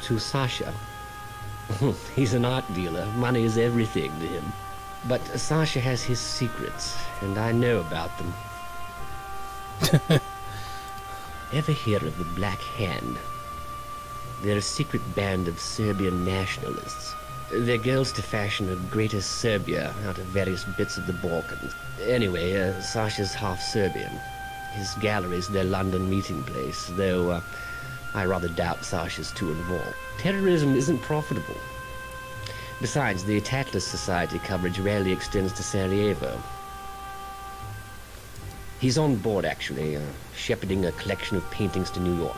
T: to Sasha. He's an art dealer. Money is everything to him. But Sasha has his secrets, and I know about them. Ever hear of the Black Hand? They're a secret band of Serbian nationalists. Their goal is to fashion a greater Serbia out of various bits of the Balkans. Anyway, Sasha's half Serbian. His gallery's their London meeting place, though I rather doubt Sasha's too involved. Terrorism isn't profitable. Besides, the Atlas Society coverage rarely extends to Sarajevo. He's on board, actually, shepherding a collection of paintings to New York.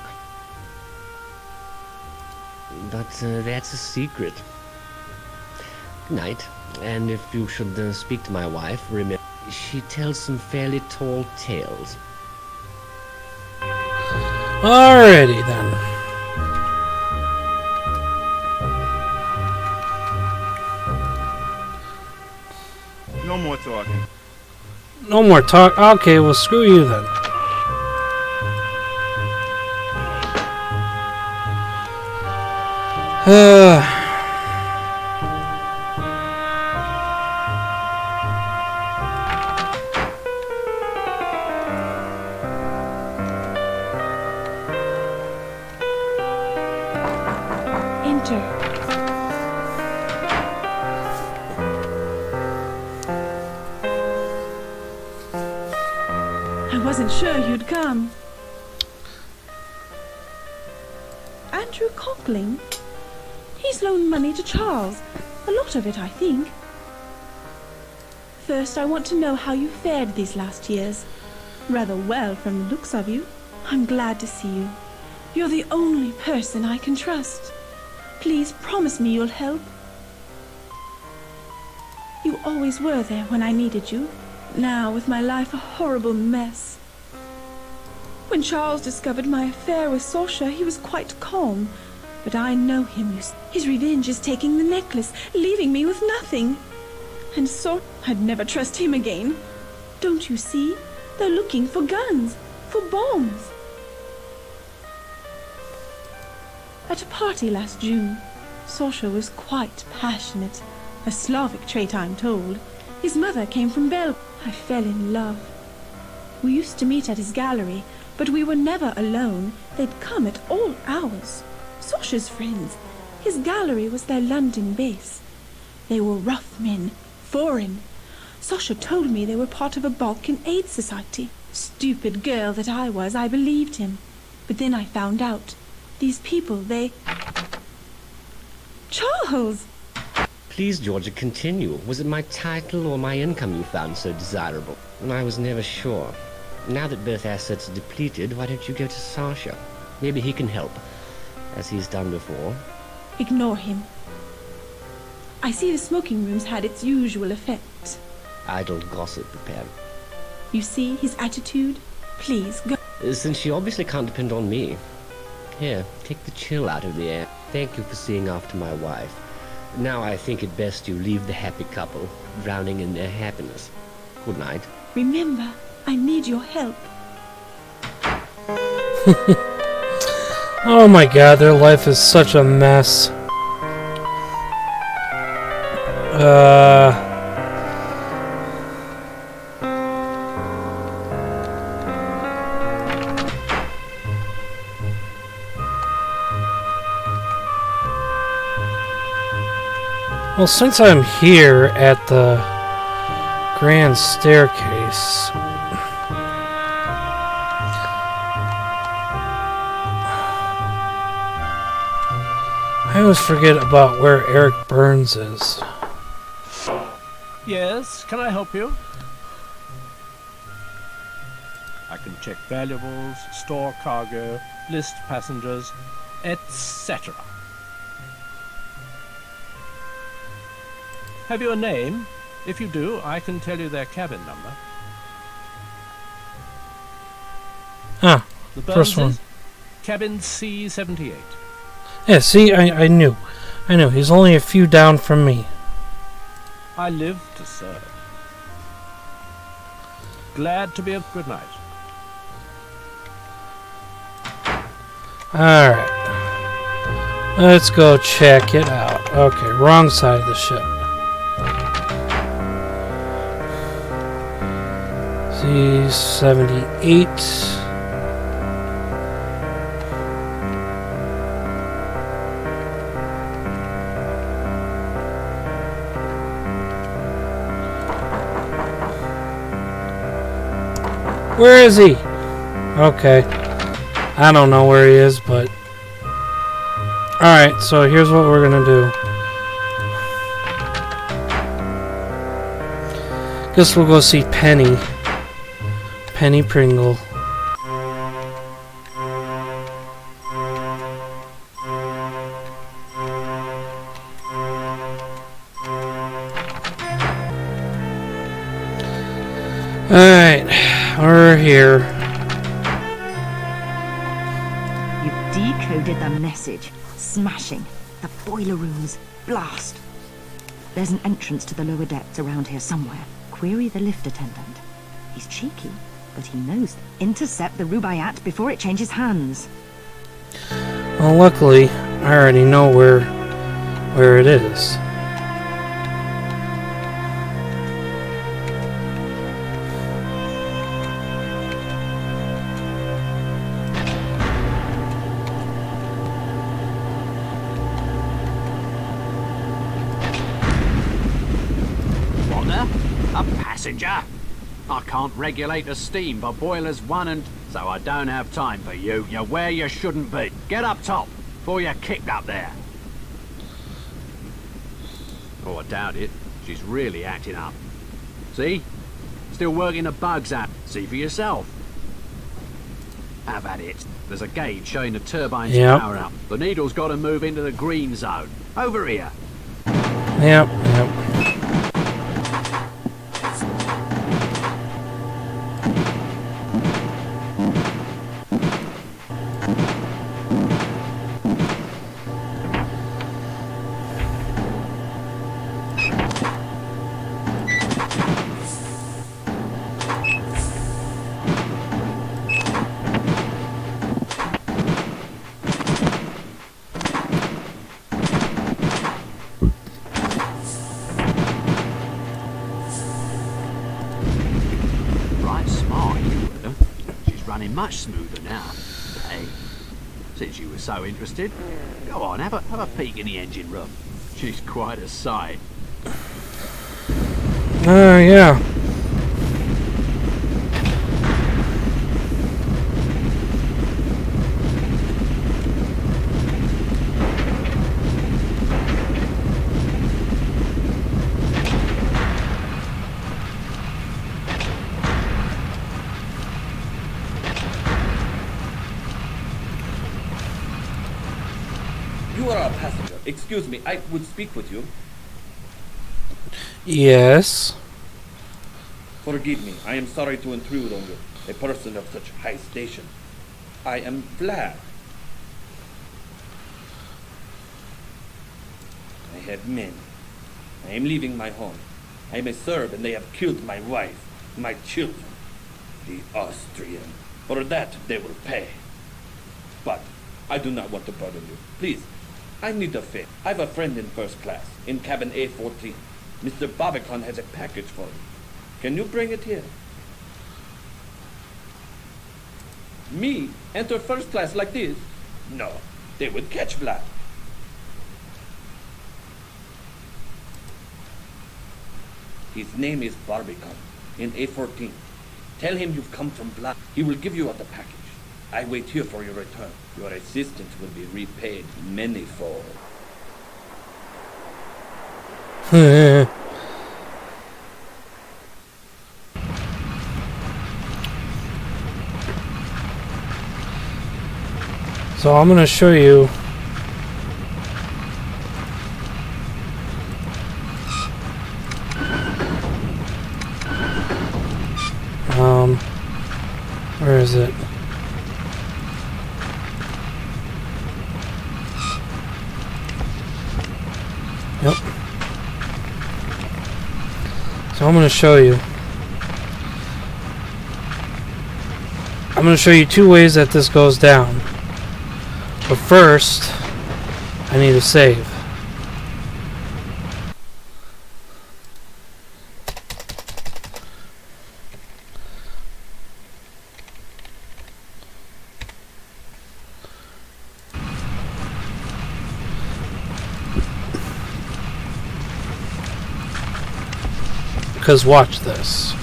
T: But that's a secret. Good night. And if you should speak to my wife, remember, she tells some fairly tall tales.
A: Alrighty then.
H: No more talking.
A: No more talk. Okay, well, screw you then.
N: Enter. I wasn't sure you'd come. Andrew Conkling? He's loaned money to Charles. A lot of it, I think. First, I want to know how you fared these last years. Rather well from the looks of you. I'm glad to see you. You're the only person I can trust. Please promise me you'll help. You always were there when I needed you. Now, with my life a horrible mess. When Charles discovered my affair with Sasha, he was quite calm. But I know him, you see. His revenge is taking the necklace, leaving me with nothing. And so, I'd never trust him again. Don't you see? They're looking for guns, for bombs. At a party last June, Sasha was quite passionate. A Slavic trait, I'm told. His mother came from Belgium. I fell in love. We used to meet at his gallery, but we were never alone. They'd come at all hours. Sasha's friends. His gallery was their London base. They were rough men, foreign. Sasha told me they were part of a Balkan aid society. Stupid girl that I was, I believed him. But then I found out. These people, they... Charles!
T: Please, Georgia, continue. Was it my title or my income you found so desirable? I was never sure. Now that both assets are depleted, why don't you go to Sasha? Maybe he can help, as he's done before.
N: Ignore him. I see the smoking room's had its usual effect.
T: Idle gossip, apparently.
N: You see his attitude? Please, go.
T: Since she obviously can't depend on me. Here, take the chill out of the air. Thank you for seeing after my wife. Now I think it best you leave the happy couple, drowning in their happiness. Good night.
N: Remember, I need your help.
A: Oh my god, their life is such a mess. Well, since I'm here at the grand staircase, I always forget about where Eric Burns is.
Q: Yes, can I help you? I can check valuables, store cargo, list passengers, etc. Have you a name? If you do, I can tell you their cabin number.
A: Ah,
Q: The
A: first one.
Q: Burns's, cabin C78.
A: Yeah, see, I knew. He's only a few down from me.
Q: I live to serve. Glad to be of good night.
A: Alright. Let's go check it out. Okay, wrong side of the ship. C78. Where is he? Okay. I don't know where he is, but... Alright, so here's what we're gonna do. Guess we'll go see Penny. Penny Pringle. Alright, we're here.
E: You've decoded the message. Smashing. The boiler rooms. Blast. There's an entrance to the lower decks around here somewhere. Query the lift attendant. He's cheeky, but he knows. Intercept the Rubaiyat before it changes hands.
A: Well, luckily, I already know where it is.
U: What now? A passenger? I can't regulate the steam for boilers 1 and... So I don't have time for you. You're where you shouldn't be. Get up top, before you're kicked up there. Oh, I doubt it. She's really acting up. See? Still working the bugs out. See for yourself. Have at it. There's a gauge showing the turbine's power up. The needle's got to move into the green zone. Over here.
A: Yep.
U: Much smoother now. Hey, since you were so interested, go on, have a peek in the engine room. She's quite a sight.
A: Yeah.
V: You are a passenger. Excuse me, I would speak with you.
A: Yes.
V: Forgive me, I am sorry to intrude on you, a person of such high station. I am Vlad. I have men. I am leaving my home. I am a Serb and they have killed my wife, my children. The Austrian. For that they will pay. But I do not want to burden you. Please, I need a favor. I have a friend in first class, in cabin A14. Mr. Barbican has a package for you. Can you bring it here? Me? Enter first class like this? No, they would catch Vlad. His name is Barbican, in A14. Tell him you've come from Vlad. He will give you the package. I wait here for your return. Your assistance will be repaid manyfold.
A: So I'm going to show you where is it? Yep. So I'm going to show you. I'm going to show you two ways that this goes down. But first, I need to save. Because watch this.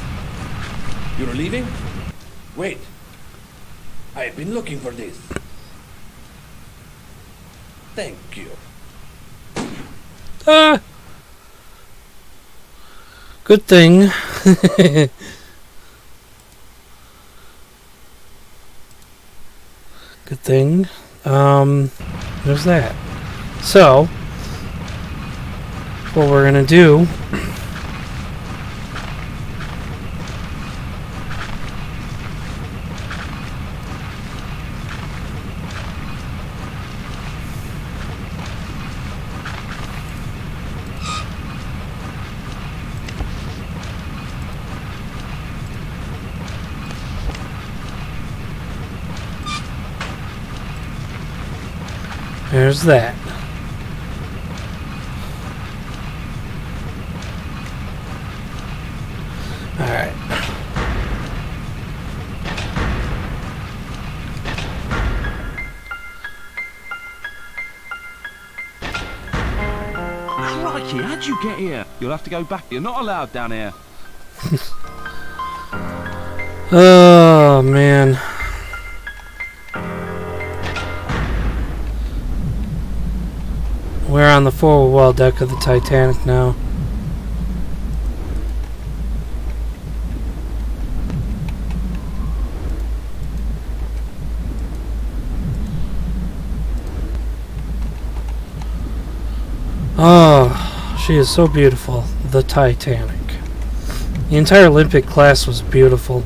V: You're leaving? Wait. I've been looking for this. Thank you.
A: Ah! Good thing. Good thing. There's that. So, what we're gonna do... There's that. Alright.
B: Crikey, how'd you get here? You'll have to go back. You're not allowed down here.
A: Oh, man. We're on the forward well deck of the Titanic now. Oh, she is so beautiful. The Titanic. The entire Olympic class was beautiful.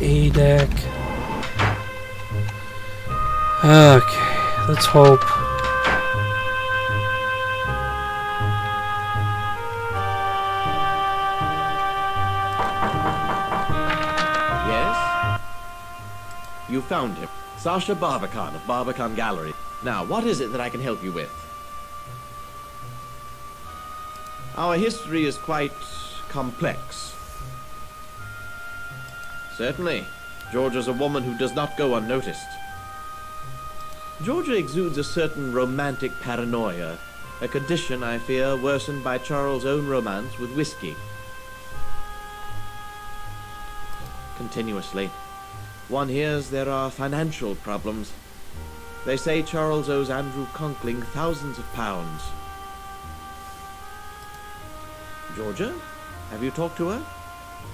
A: A deck. Okay, let's hope.
C: Yes? You found him. Sasha Barbican of Barbican Gallery. Now, what is it that I can help you with? Our history is quite complex. Certainly. Georgia's a woman who does not go unnoticed. Georgia exudes a certain romantic paranoia, a condition, I fear, worsened by Charles' own romance with whiskey. Continuously. One hears there are financial problems. They say Charles owes Andrew Conkling thousands of pounds. Georgia? Have you talked to her?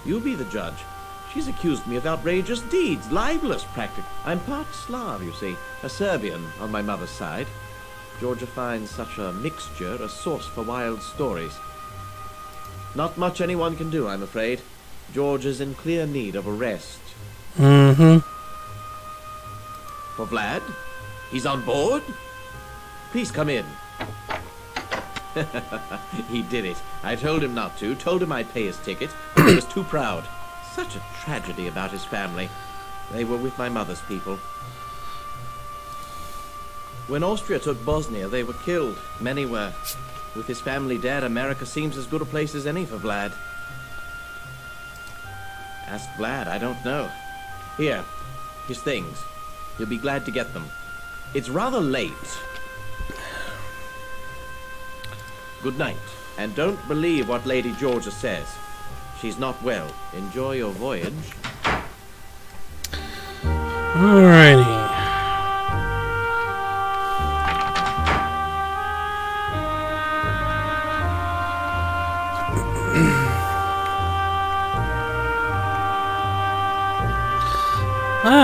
C: You be the judge. She's accused me of outrageous deeds, libelous practically. I'm part Slav, you see, a Serbian on my mother's side. Georgia finds such a mixture a source for wild stories. Not much anyone can do, I'm afraid. George is in clear need of a rest.
A: Mm-hmm.
C: For Vlad? He's on board? Please come in. He did it. I told him not to, told him I'd pay his ticket, but he was too proud. Such a tragedy about his family. They were with my mother's people. When Austria took Bosnia, they were killed. Many were. With his family dead, America seems as good a place as any for Vlad. Ask Vlad, I don't know. Here, his things. You'll be glad to get them. It's rather late. Good night. And don't believe what Lady Georgia says. She's not well. Enjoy your voyage.
A: Alrighty.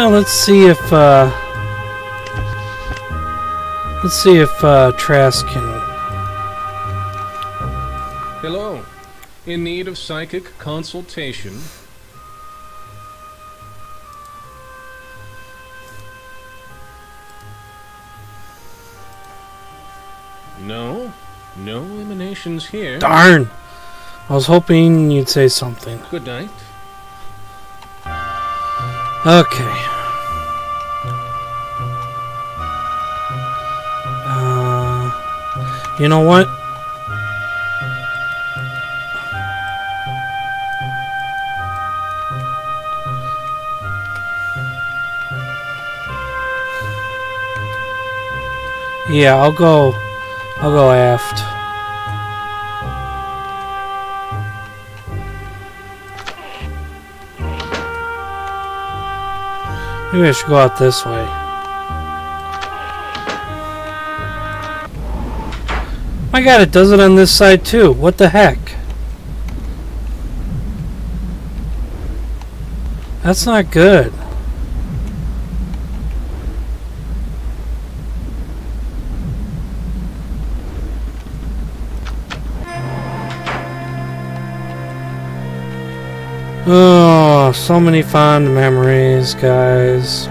A: Let's see if Trask can.
P: Hello. In need of psychic consultation? No. No emanations here.
A: Darn! I was hoping you'd say something.
P: Good night.
A: Okay. You know what? Yeah, I'll go aft. Maybe I should go out this way. My god, it does it on this side too. What the heck? That's not good. Oh, so many fond memories, guys.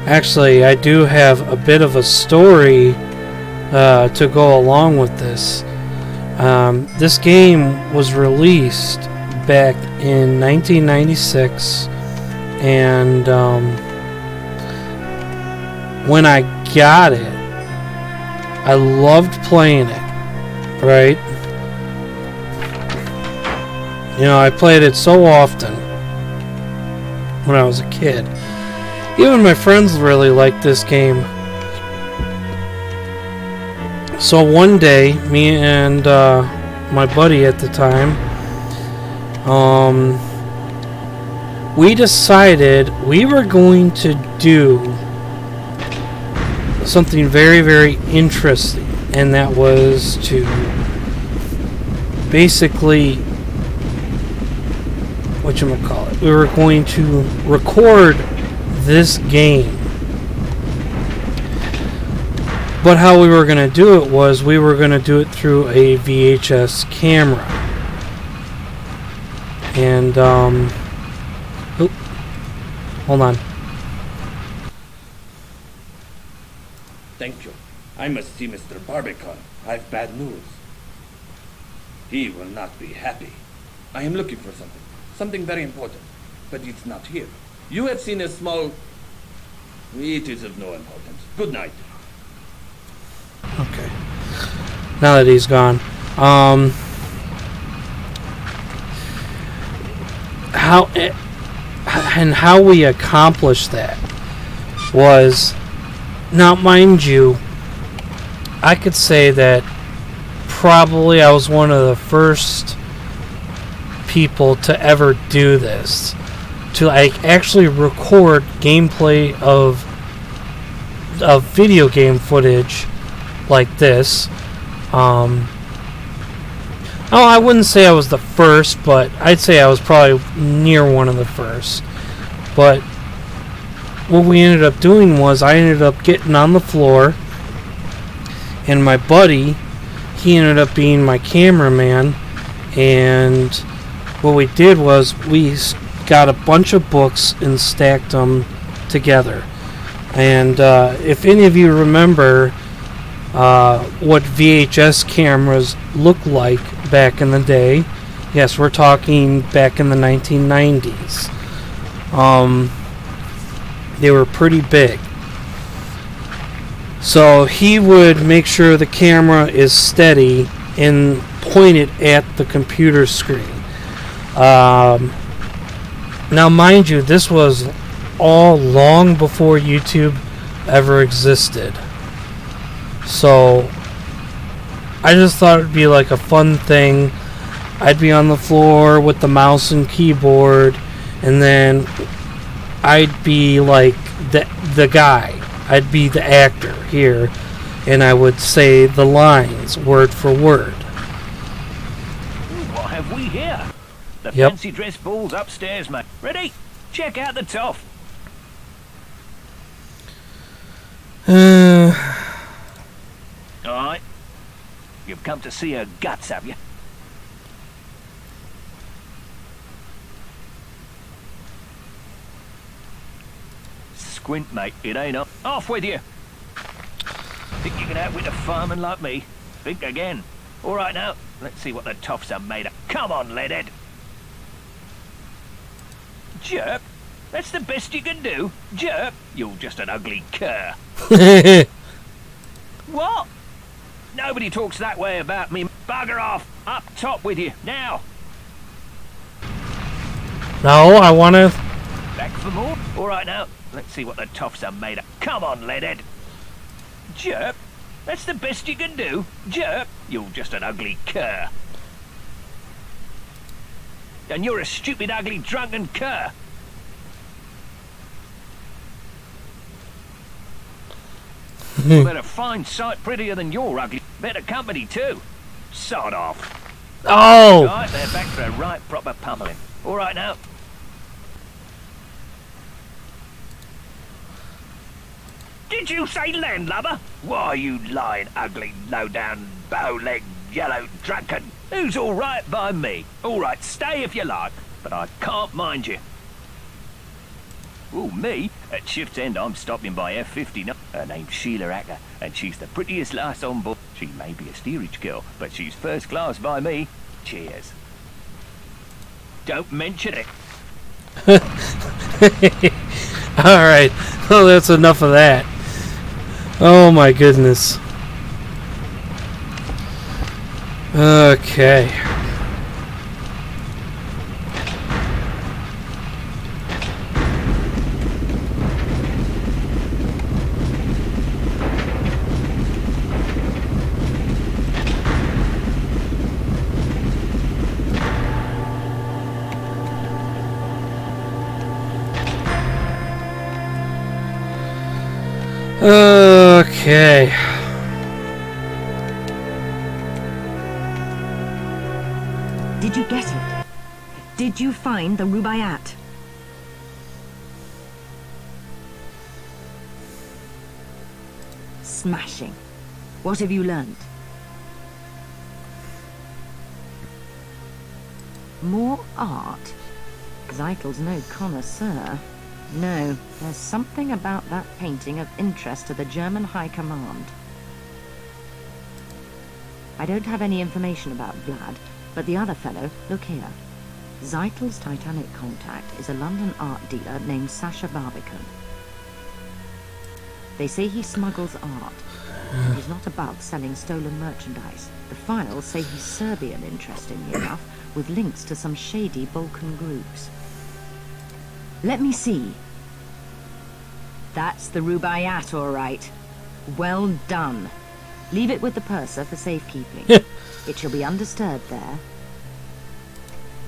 A: Actually, I do have a bit of a story to go along with this. This game was released back in 1996, and when I got it, I loved playing it, right? You know, I played it so often when I was a kid. Even my friends really liked this game. So one day, me and my buddy at the time, we decided we were going to do something very, very interesting, and that was to basically, whatchamacallit, we were going to record this game. But how we were going to do it was we were going to do it through a VHS camera. And, hold on.
V: Thank you. I must see Mr. Barbican. I've bad news. He will not be happy. I am looking for something. Something very important. But it's not here. You have seen a small... It is of no importance. Good night.
A: Okay. Now that he's gone. How we accomplished that was... Now, mind you, I could say that probably I was one of the first people to ever do this. To actually record gameplay of video game footage like this. Oh, I wouldn't say I was the first, but I'd say I was probably near one of the first. But what we ended up doing was I ended up getting on the floor, and my buddy, he ended up being my cameraman, and what we did was we got a bunch of books and stacked them together. And if any of you remember what VHS cameras looked like back in the day, yes, we're talking back in the 1990s. They were pretty big. So he would make sure the camera is steady and point it at the computer screen. Now, mind you, this was all long before YouTube ever existed. So I just thought it'd be like a fun thing. I'd be on the floor with the mouse and keyboard, and then I'd be like the guy. I'd be the actor here, and I would say the lines word for word.
G: What have we here? The
A: Yep.
G: fancy dress ball's upstairs, mate. Ready? Check out the toff. Alright. You've come to see her guts, have you? Squint, mate. It ain't up. Off with you. Think you can outwit a fireman like me? Think again. All right now. Let's see what the toffs are made of. Come on, leadhead. Jerk. That's the best you can do. Jerk. You're just an ugly cur. What? Nobody talks that way about me. Bugger off. Up top with you. Now.
A: No, I want to
G: Back for more? All right now, let's see what the toffs are made of. Come on, Leadhead. Jerk? That's the best you can do? Jerk? You're just an ugly cur. And you're a stupid, ugly, drunken cur. But a fine sight prettier than your ugly. Better company too. Sod off.
A: Oh!
G: Right, they're back for a right proper pummeling. All right now. Did you say landlubber? Why, you lying, ugly, low-down, bow-legged, yellow drunken. Who's all right by me? All right, stay if you like, but I can't mind you. Ooh, me? At shift's end, I'm stopping by F59. Her name's Sheila Acker, and she's the prettiest lass on board. She may be a steerage girl, but she's first class by me. Cheers. Don't mention it.
A: Alright, well that's enough of that. Oh my goodness. Okay. Okay.
E: Did you get it? Did you find the Rubaiyat? Smashing. What have you learned? More art? Zeitel's no connoisseur. No, there's something about that painting of interest to the German High Command. I don't have any information about Vlad, but the other fellow, look here. Zeitel's Titanic contact is a London art dealer named Sasha Barbican. They say he smuggles art. He's not above selling stolen merchandise. The files say he's Serbian, interestingly enough, with links to some shady Balkan groups. Let me see. That's the Rubaiyat, all right. Well done. Leave it with the purser for safekeeping. It shall be undisturbed there.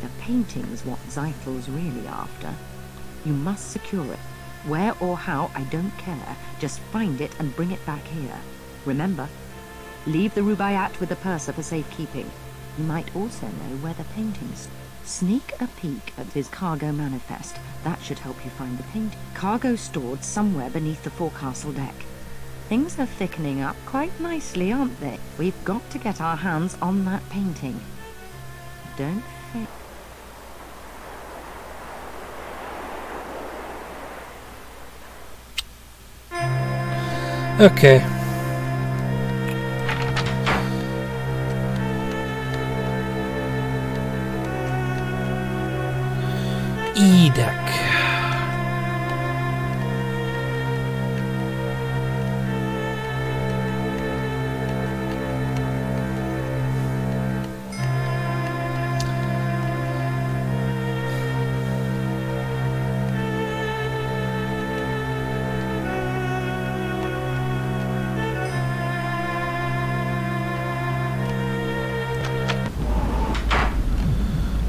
E: The painting's what Zeitel's really after. You must secure it. Where or how, I don't care. Just find it and bring it back here. Remember, leave the Rubaiyat with the purser for safekeeping. He might also know where the painting's. Sneak a peek at his cargo manifest. That should help you find the painting. Cargo stored somewhere beneath the forecastle deck. Things are thickening up quite nicely, aren't they? We've got to get our hands on that painting. Don't fail.
A: Okay. E-deck.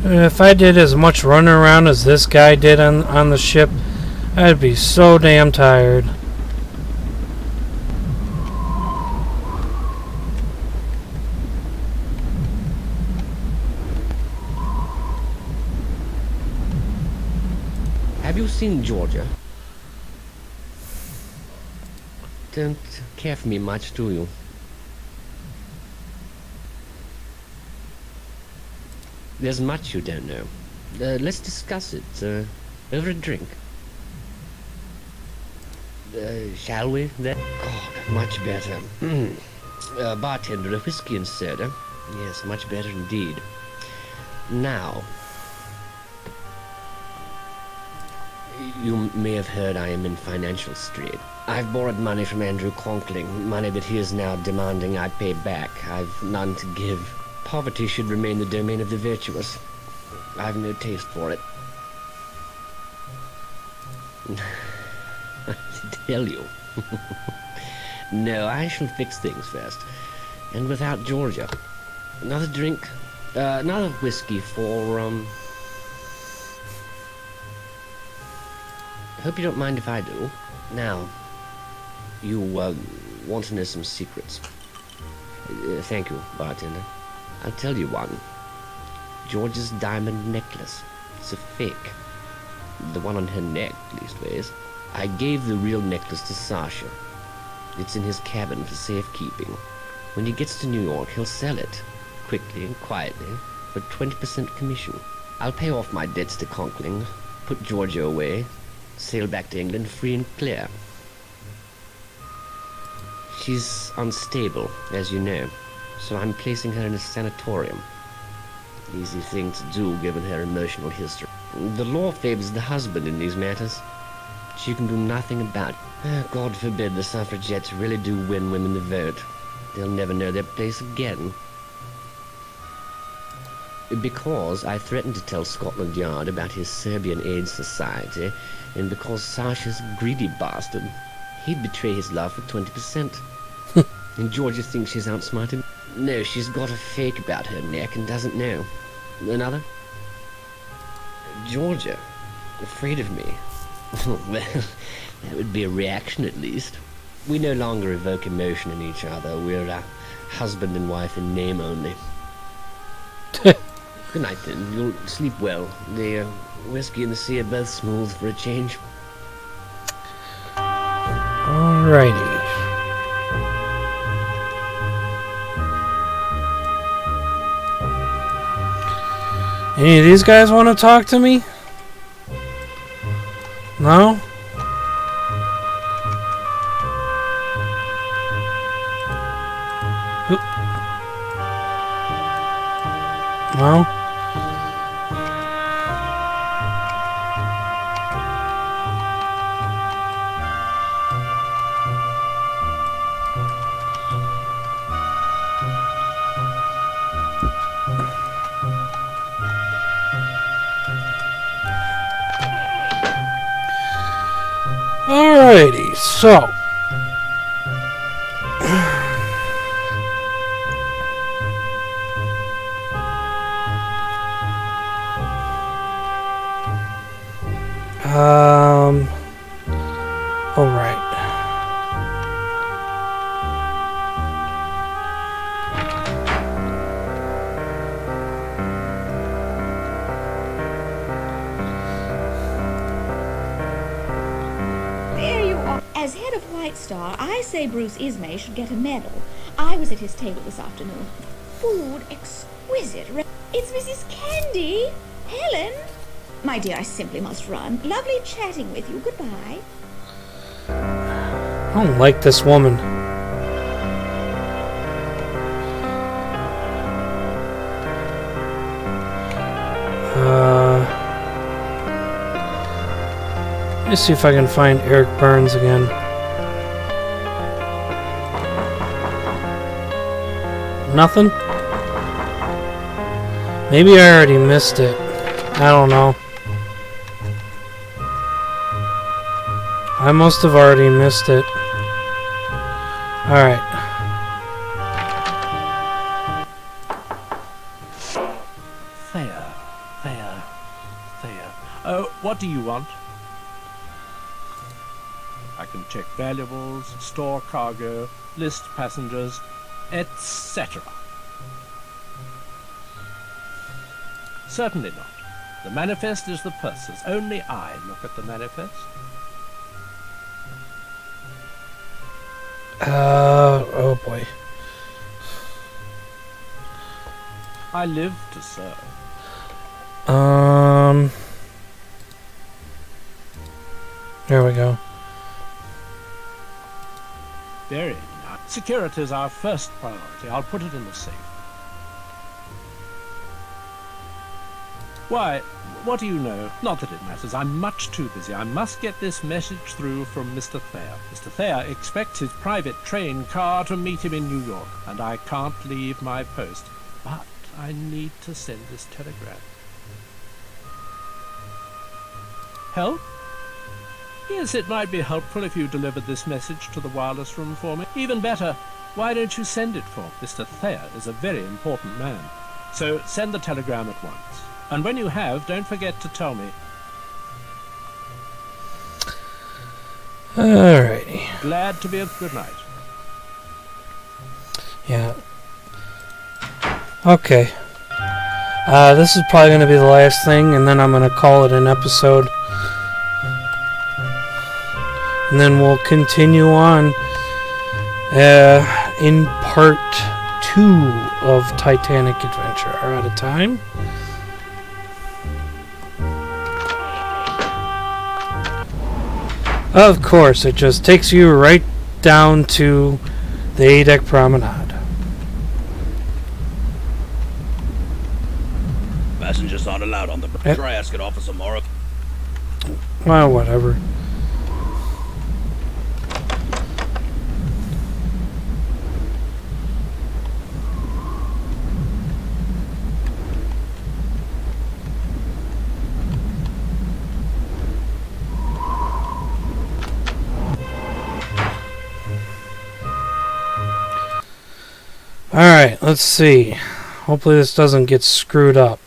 A: If I did as much running around as this guy did on the ship, I'd be so damn tired.
T: Have you seen Georgia? Don't care for me much, do you? There's much you don't know. Let's discuss it, over a drink. Shall we, then? God, much better. Bartender, a whiskey and soda. Yes, much better indeed. Now, you may have heard I am in financial strait. I've borrowed money from Andrew Conkling, money that he is now demanding I pay back. I've none to give. Poverty should remain the domain of the virtuous. I've no taste for it. I tell you. No, I shall fix things first. And without Georgia. Another drink? Another whiskey for, Hope you don't mind if I do. Now, you, want to know some secrets. Thank you, bartender. I'll tell you one. George's diamond necklace. It's a fake. The one on her neck, leastways. I gave the real necklace to Sasha. It's in his cabin for safekeeping. When he gets to New York, he'll sell it, quickly and quietly, for 20% commission. I'll pay off my debts to Conkling, put Georgia away, sail back to England free and clear. She's unstable, as you know, so I'm placing her in a sanatorium. Easy thing to do, given her emotional history. The law favors the husband in these matters. She can do nothing about it. God forbid the suffragettes really do win women the vote. They'll never know their place again. Because I threatened to tell Scotland Yard about his Serbian Aid Society, and because Sasha's a greedy bastard, he'd betray his love for 20%. And Georgia thinks she's outsmarted. No, she's got a fake about her neck and doesn't know. Another? Georgia, afraid of me. Well, that would be a reaction at least. We no longer evoke emotion in each other. We're husband and wife in name only. Good night then. You'll sleep well. The whiskey and the sea are both smooth for a change.
A: Alrighty. Any of these guys want to talk to me? No? Oop. No? Alrighty, so alright.
K: As head of White Star, I say Bruce Ismay should get a medal. I was at his table this afternoon. Food exquisite. It's Mrs. Candy. Helen. My dear, I simply must run. Lovely chatting with you. Goodbye.
A: I don't like this woman. Let me see if I can find Eric Burns again. Nothing? Maybe I already missed it. I don't know. I must have already missed it. Alright.
Q: Thea. Oh, what do you want? I can check valuables, store cargo, list passengers, etc. Certainly not. The manifest is the purser's. Only I look at the manifest.
A: Oh boy.
Q: I live to serve.
A: There we go.
Q: Very nice. Security is our first priority. I'll put it in the safe. Why, what do you know? Not that it matters. I'm much too busy. I must get this message through from Mr. Thayer. Mr. Thayer expects his private train car to meet him in New York, and I can't leave my post. But I need to send this telegram. Help? Yes, it might be helpful if you delivered this message to the wireless room for me. Even better, why don't you send it for me? Mr. Thayer is a very important man. So send the telegram at once. And when you have, don't forget to tell me.
A: Alrighty.
Q: Glad to be of good night.
A: Yeah. Okay. This is probably going to be the last thing, and then I'm going to call it an episode. And then we'll continue on in part 2 of Titanic Adventure. Are out of time? Of course, it just takes you right down to the A-Deck Promenade.
F: Passengers aren't allowed on the bridge. Try asking Officer Morrow.
A: Well, whatever. Alright, let's see. Hopefully this doesn't get screwed up.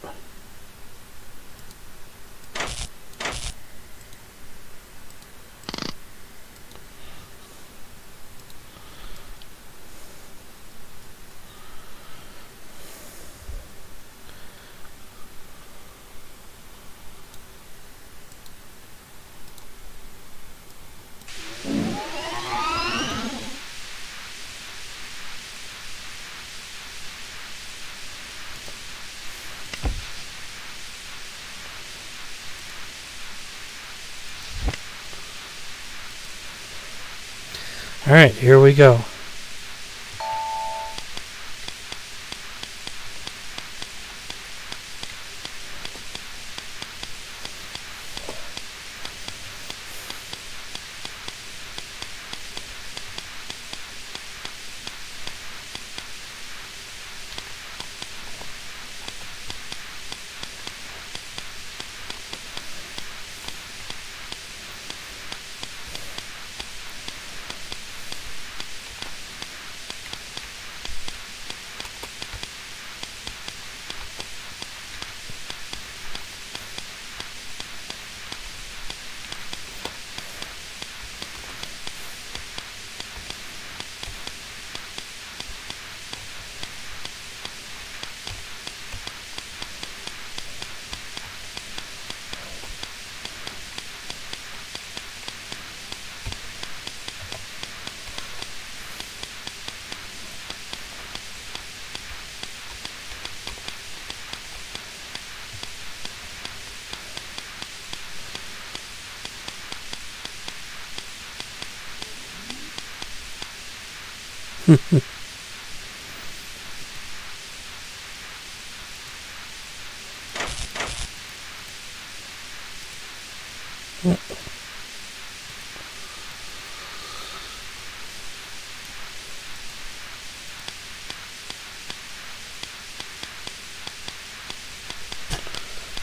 A: Alright, here we go.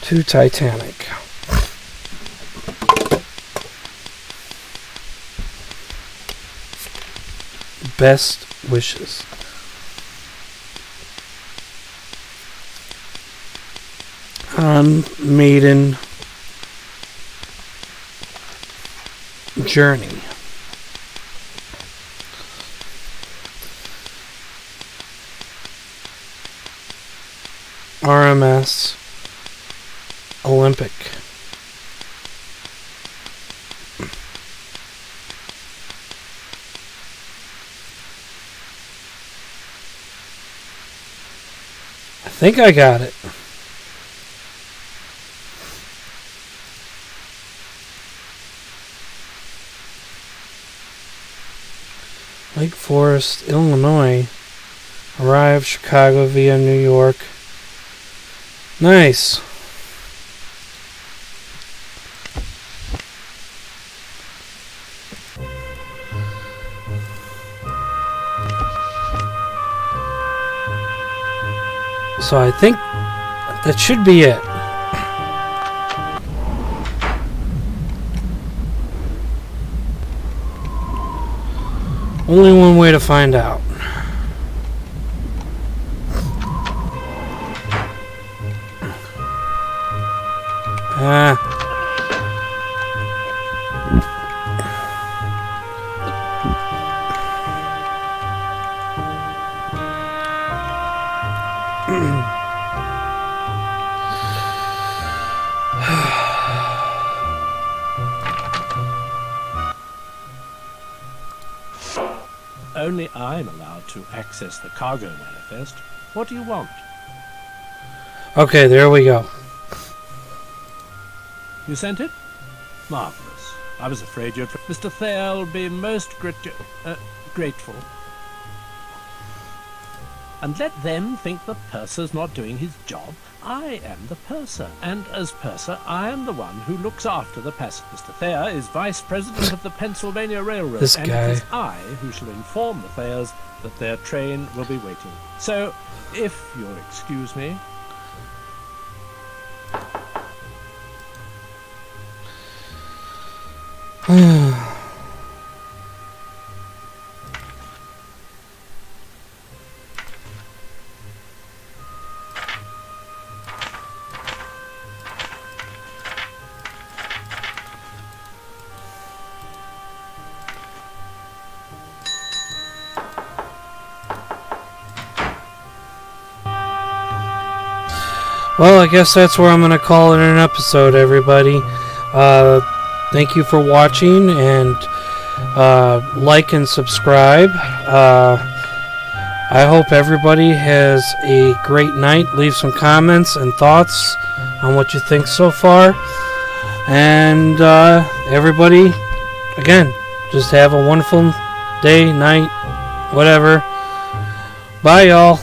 A: To Titanic. Best wishes. On maiden journey. RMS Olympic. I think I got it. Lake Forest, Illinois. Arrived Chicago via New York. Nice. So I think that should be it. Only one way to find out.
Q: Only I'm allowed to access the cargo manifest. What do you want?
A: Okay, there we go.
Q: You sent it? Marvelous. I was afraid you'd... Mr. Thayer'll be most grateful. And let them think the purser's not doing his job. I am the purser, and as purser, I am the one who looks after the passengers. Mr. Thayer is vice president of the Pennsylvania Railroad,
A: This
Q: and
A: guy.
Q: it is I who shall inform the Thayers that their train will be waiting. So, if you'll excuse me...
A: Well, I guess that's where I'm going to call it an episode, everybody. Thank you for watching, and like and subscribe. I hope everybody has a great night. Leave some comments and thoughts on what you think so far. And everybody, again, just have a wonderful day, night, whatever. Bye, y'all.